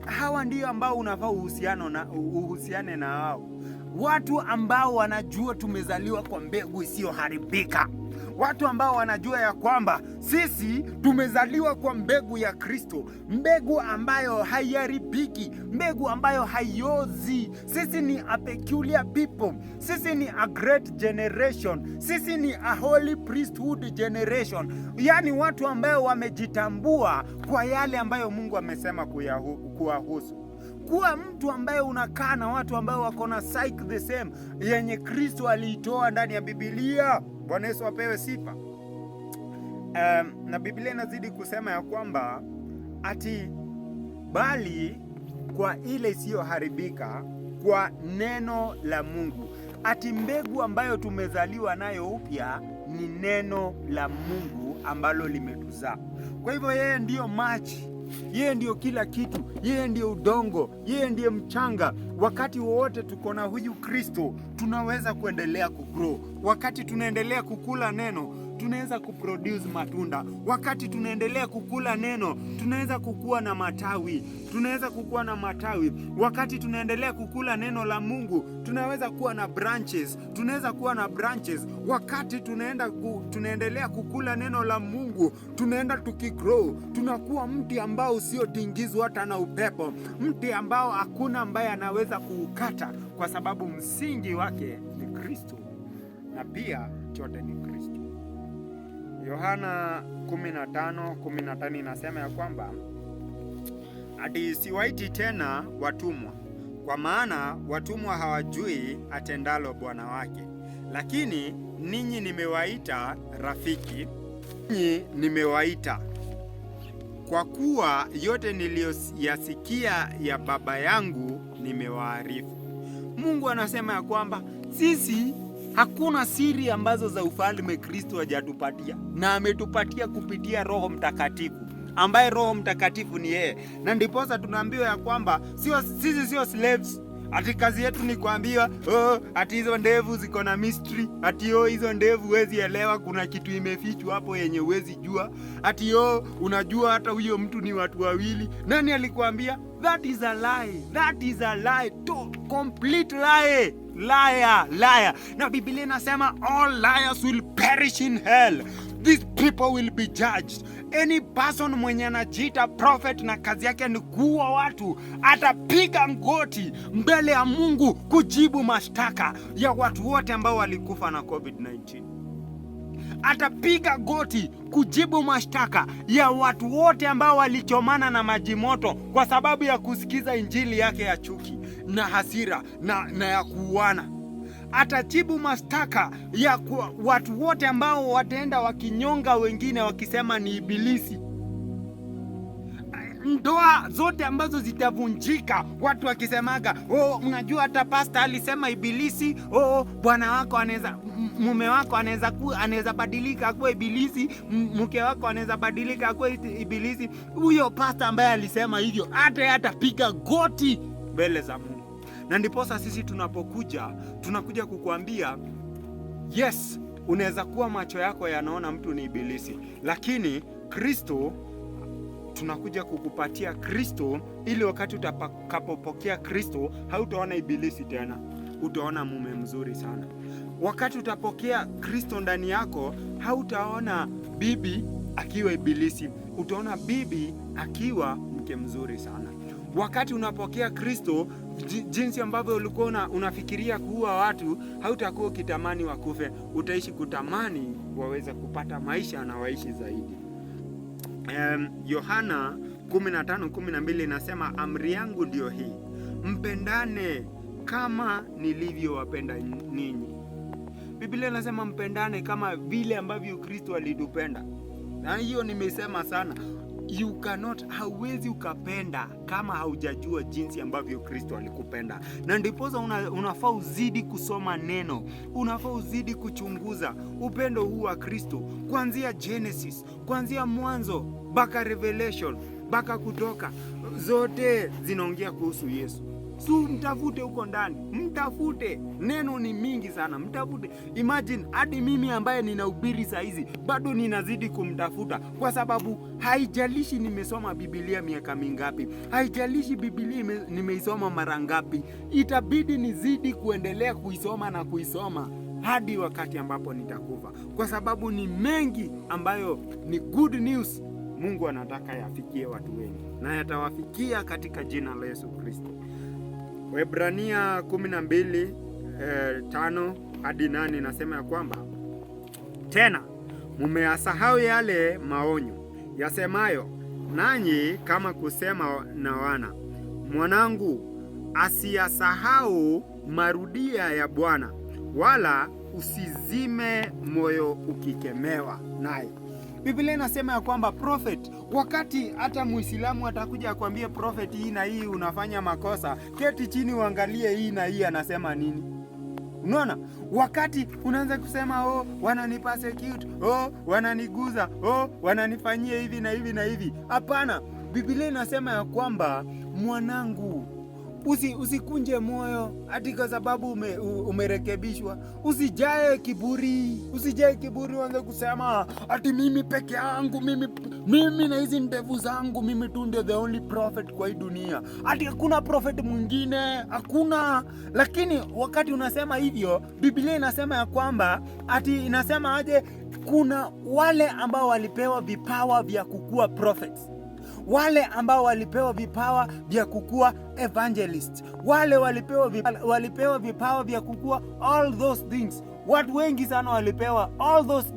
Hawa ndio ambao unafaa uhusiane na hao watu ambao wanajua tumezaliwa kwa mbegu isiyoharibika, watu ambao wanajua ya kwamba sisi tumezaliwa kwa mbegu ya Kristo, mbegu ambayo haiharibiki, mbegu ambayo haiozi. Sisi ni a peculiar people, sisi ni a great generation, sisi ni a holy priesthood generation, yani watu ambao wamejitambua kwa yale ambayo Mungu amesema kuwahusu. Kuwa mtu ambaye unakaa na watu ambao wako na psyche the same yenye Kristo aliitoa ndani ya Biblia. Bwana Yesu apewe sifa. Na Biblia inazidi kusema ya kwamba ati bali kwa ile isiyoharibika, kwa neno la Mungu. Ati mbegu ambayo tumezaliwa nayo upya ni neno la Mungu ambalo limetuzaa. Kwa hivyo yeye ndiyo maji, yeye ndiyo kila kitu, yeye ndiyo udongo, yeye ndiye mchanga. Wakati wowote tuko na huyu Kristo, tunaweza kuendelea kugrow. Wakati tunaendelea kukula neno, tunaweza kuproduce matunda. Wakati tunaendelea kukula neno, tunaweza kukua na matawi. Wakati tunaendelea kukula neno la Mungu, tunaweza kuwa na branches. Wakati tunaendelea kukula neno la Mungu, tunaenda tukigrow. Tunakuwa mti ambao usiotingizwa hata na upepo, mti ambao hakuna ambaye anaweza kuukata, kwa sababu msingi wake ni Kristo, na pia chote ni Kristo. Yohana 15:15 inasema ya kwamba hadi siwaiti tena watumwa, kwa maana watumwa hawajui atendalo bwana wake, lakini ninyi nimewaita rafiki. Ninyi nimewaita kwa kuwa yote niliyoyasikia ya Baba yangu nimewaarifu. Mungu anasema ya kwamba sisi hakuna siri ambazo za ufalme Kristo hajatupatia, na ametupatia kupitia Roho Mtakatifu, ambaye Roho Mtakatifu ni yeye. Na ndiposa tunaambiwa ya kwamba sisi sio slaves. Ati kazi yetu ni kuambiwa ati hizo ndevu ziko na mystery, ati hizo ndevu huwezi elewa, kuna kitu imefichwa hapo yenye huwezi jua, ati unajua hata huyo mtu ni watu wawili. Nani alikuambia? That is a lie. That is a lie. Complete lie. Liar. Na Biblia inasema all liars will perish in hell. These people will be judged. any person mwenye anajiita prophet na kazi yake ni kuua watu, atapiga ngoti mbele ya Mungu kujibu mashtaka ya watu wote ambao walikufa na COVID-19. Atapiga goti kujibu mashtaka ya watu wote ambao walichomana na maji moto kwa sababu ya kusikiza injili yake ya chuki na hasira na ya kuuana. Atajibu mashtaka ya watu wote ambao wataenda wakinyonga wengine wakisema ni ibilisi. Ndoa zote ambazo zitavunjika, watu wakisemaga, unajua hata pasta alisema ibilisi, bwana wako anaweza, mume wako anaweza badilika kuwa ibilisi, mke wako anaweza badilika kuwa ibilisi. Huyo pasta ambaye alisema hivyo atapiga goti mbele za Mungu. Na ndiposa sisi tunakuja kukuambia, yes, unaweza kuwa macho yako yanaona mtu ni ibilisi, lakini Kristo, tunakuja kukupatia Kristo ili wakati utakapopokea Kristo hautaona ibilisi tena, utaona mume mzuri sana. Wakati utapokea Kristo ndani yako hautaona bibi akiwa ibilisi, utaona bibi akiwa mke mzuri sana. Wakati unapokea Kristo, jinsi ambavyo ulikuwa unafikiria kuua watu, hautakuwa ukitamani wakufe, utaishi kutamani waweze kupata maisha na waishi zaidi. Yohana 15:12 inasema, amri yangu ndio hii, mpendane kama nilivyowapenda ninyi. Biblia inasema mpendane kama vile ambavyo Kristo alitupenda. Na hiyo nimesema sana. Hauwezi ukapenda kama haujajua jinsi ambavyo Kristo alikupenda. Na ndiposa unafaa uzidi kusoma neno, unafaa uzidi kuchunguza upendo huu wa Kristo, kuanzia Genesis, kuanzia Mwanzo mpaka Revelation mpaka Kutoka, zote zinaongea kuhusu Yesu. Mtafute huko ndani, mtafute. Neno ni mingi sana, mtafute. Imagine hadi mimi ambaye ninahubiri saa hizi bado ninazidi kumtafuta, kwa sababu haijalishi nimesoma Biblia miaka mingapi, haijalishi Biblia nimeisoma mara ngapi, itabidi nizidi kuendelea kuisoma na kuisoma hadi wakati ambapo nitakufa, kwa sababu ni mengi ambayo ni good news. Mungu anataka yafikie watu wengi, na yatawafikia katika jina la Yesu Kristo. Waebrania 12:5 hadi 8 inasema ya kwamba, tena mumeyasahau yale maonyo yasemayo nanyi kama kusema na wana, mwanangu, asiyasahau marudia ya Bwana, wala usizime moyo ukikemewa naye. Biblia inasema ya kwamba prophet, wakati hata Muislamu atakuja akwambie prophet, hii na hii unafanya makosa, keti chini uangalie hii na hii anasema nini. Unaona? Wakati unaanza kusema wananipersecute, wananiguza, wananifanyia hivi na hivi na hivi. Hapana, Biblia inasema ya kwamba mwanangu, usikunje moyo ati kwa sababu umerekebishwa. Usijae kiburi, uanze kusema ati mimi peke yangu, mimi na hizi ndevu zangu, mimi tu ndio the only prophet kwa hii dunia, ati hakuna prophet mwingine, hakuna. Lakini wakati unasema hivyo, Biblia inasema ya kwamba ati inasema aje, kuna wale ambao walipewa vipawa vya kukua prophets, wale ambao walipewa vipawa vya kukua evangelist, wale walipewa vipawa vya kukua all those things. Watu wengi sana walipewa all those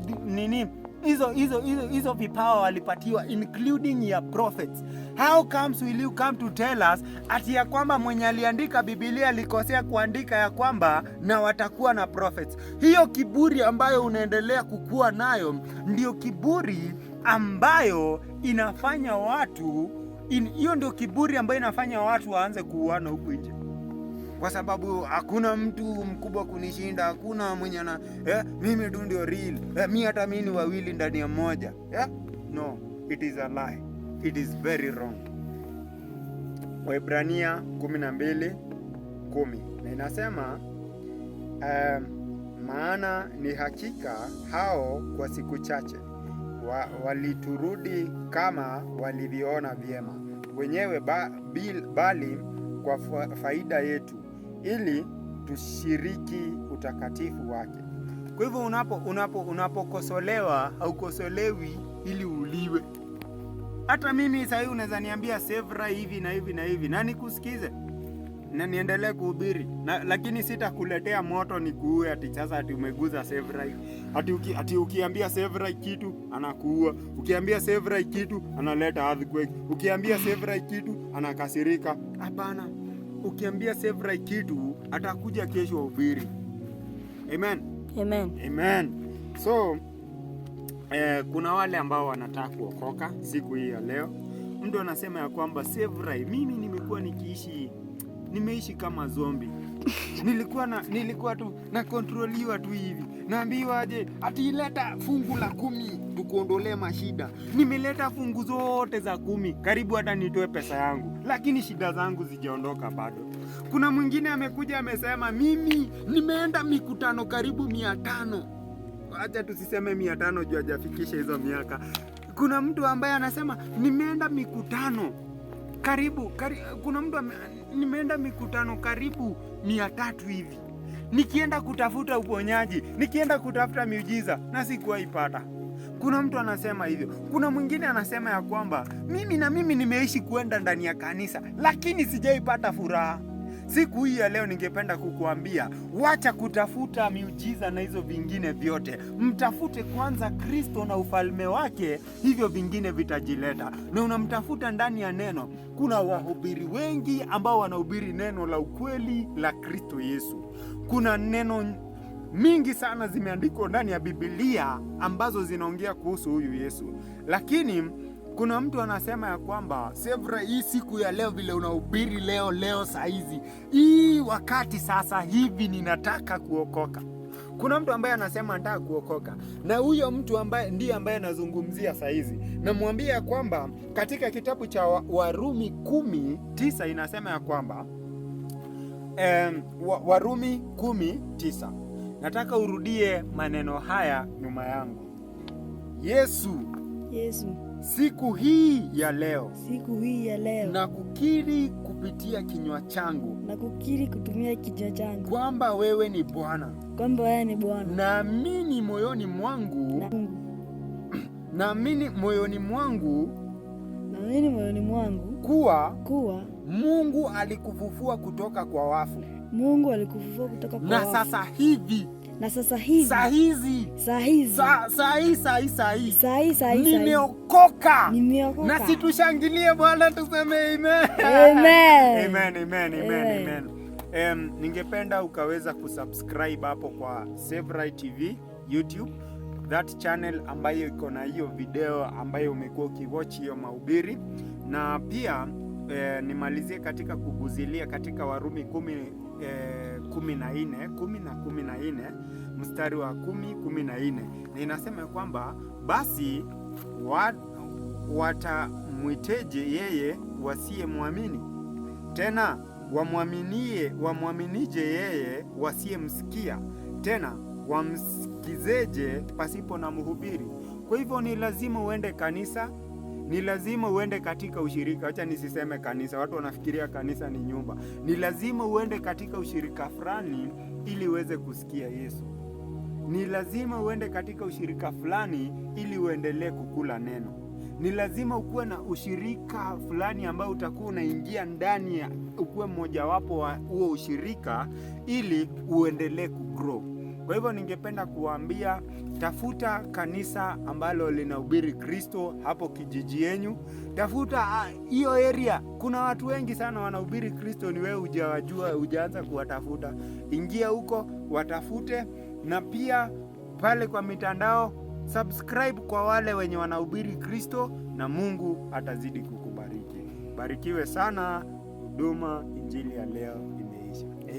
hizo vipawa walipatiwa, including ya prophets. How comes will you come to tell us ati ya kwamba mwenye aliandika Biblia alikosea kuandika ya kwamba na watakuwa na prophets? Hiyo kiburi ambayo unaendelea kukua nayo ndio kiburi ambayo inafanya watu, hiyo ndio kiburi ambayo inafanya watu waanze kuuana huku nje, kwa sababu hakuna mtu mkubwa kunishinda, hakuna mwenye mimi tu ndio real, hata mimi ni wawili ndani ya mmoja. No, it is a lie, it is very wrong. Waebrania 12:10 na inasema maana ni hakika hao kwa siku chache waliturudi kama walivyoona vyema wenyewe, bali kwa faida yetu, ili tushiriki utakatifu wake. Kwa hivyo unapokosolewa, haukosolewi ili uliwe. Hata mimi sasa unaweza niambia Sevra hivi na hivi na hivi na nikusikize na niendelee kuhubiri, lakini sitakuletea moto nikuue ati sasa ati umeguza Sevra. Ati ukiambia Sevra kitu anakuua, ukiambia Sevra kitu analeta earthquake, ukiambia Sevra kitu anakasirika. Hapana, ukiambia Sevra kitu atakuja kesho uhubiri. Amen. Amen. Amen. So kuna wale ambao wanataka kuokoka siku hii ya leo. Mtu anasema ya kwamba Sevra, mimi nimekuwa nimeishi kama zombie. Nilikuwa tu na kontroliwa tu hivi. Naambiwa aje ati ileta fungu la 10 tukuondolee mashida. Nimeleta fungu zote za 10, karibu hata nitoe pesa yangu, lakini shida zangu zijaondoka bado. Kuna mwingine amekuja amesema mimi nimeenda mikutano karibu 500. Acha tusiseme 500 juu hajafikisha hizo miaka. Kuna mtu ambaye anasema nimeenda mikutano karibu kuna mtu nimeenda mikutano karibu 300 hivi, nikienda kutafuta uponyaji, nikienda kutafuta miujiza na sikuwaipata. Kuna mtu anasema hivyo. Kuna mwingine anasema ya kwamba mimi nimeishi kuenda ndani ya kanisa lakini sijaipata furaha. Siku hii ya leo ningependa kukuambia, wacha kutafuta miujiza na hizo vingine vyote. Mtafute kwanza Kristo na ufalme wake, hivyo vingine vitajileta. Na unamtafuta ndani ya neno. Kuna wahubiri wengi ambao wanahubiri neno la ukweli la Kristo Yesu. Kuna neno mingi sana zimeandikwa ndani ya Biblia ambazo zinaongea kuhusu huyu Yesu. Lakini kuna mtu anasema ya kwamba Sevra, hii siku ya leo vile unahubiri leo saa hizi, hii wakati sasa hivi ninataka kuokoka. Kuna mtu ambaye anasema nataka kuokoka, na huyo mtu ambaye ndiye ambaye anazungumzia saa hizi. Namwambia kwamba katika kitabu cha Warumi 10:9 inasema ya kwamba Warumi 10:9. Nataka urudie maneno haya nyuma yangu. Yesu siku hii ya leo na kukiri kupitia kinywa changu, kutumia kinywa changu kwamba wewe ni Bwana, naamini moyoni mwangu kuwa Mungu alikufufua kutoka kwa wafu. Na sasa hivi nimeokoka. Na situshangilie Bwana, tuseme amen. Amen. Ningependa ukaweza kusubscribe hapo kwa Sevra TV YouTube, that channel ambayo iko na hiyo video ambayo umekuwa ukiwatch hiyo mahubiri. Na pia nimalizie katika kuguzilia katika Warumi 10:14 mstari wa 10:14, na inasema kwamba basi watamwiteje yeye wasiyemwamini? Tena wamwaminije yeye wasiyemsikia? Tena wamsikizeje pasipo na mhubiri? Kwa hivyo ni lazima uende kanisa, ni lazima uende katika ushirika. Acha nisiseme kanisa, watu wanafikiria kanisa ni nyumba. Ni lazima uende katika ushirika fulani ili uweze kusikia Yesu. Ni lazima uende katika ushirika fulani ili uendelee kukula neno. Ni lazima ukuwe na ushirika fulani ambao utakuwa unaingia ndani ya, ukuwe mmojawapo wa huo ushirika ili uendelee kugrow. Kwa hivyo ningependa kuambia, tafuta kanisa ambalo linahubiri Kristo hapo kijiji yenu. Tafuta hiyo area. Kuna watu wengi sana wanahubiri Kristo, ni wewe hujawajua, hujaanza kuwatafuta. Ingia huko, watafute. Na pia pale kwa mitandao subscribe kwa wale wenye wanahubiri Kristo, na Mungu atazidi kukubariki. Barikiwe sana. Huduma Injili ya leo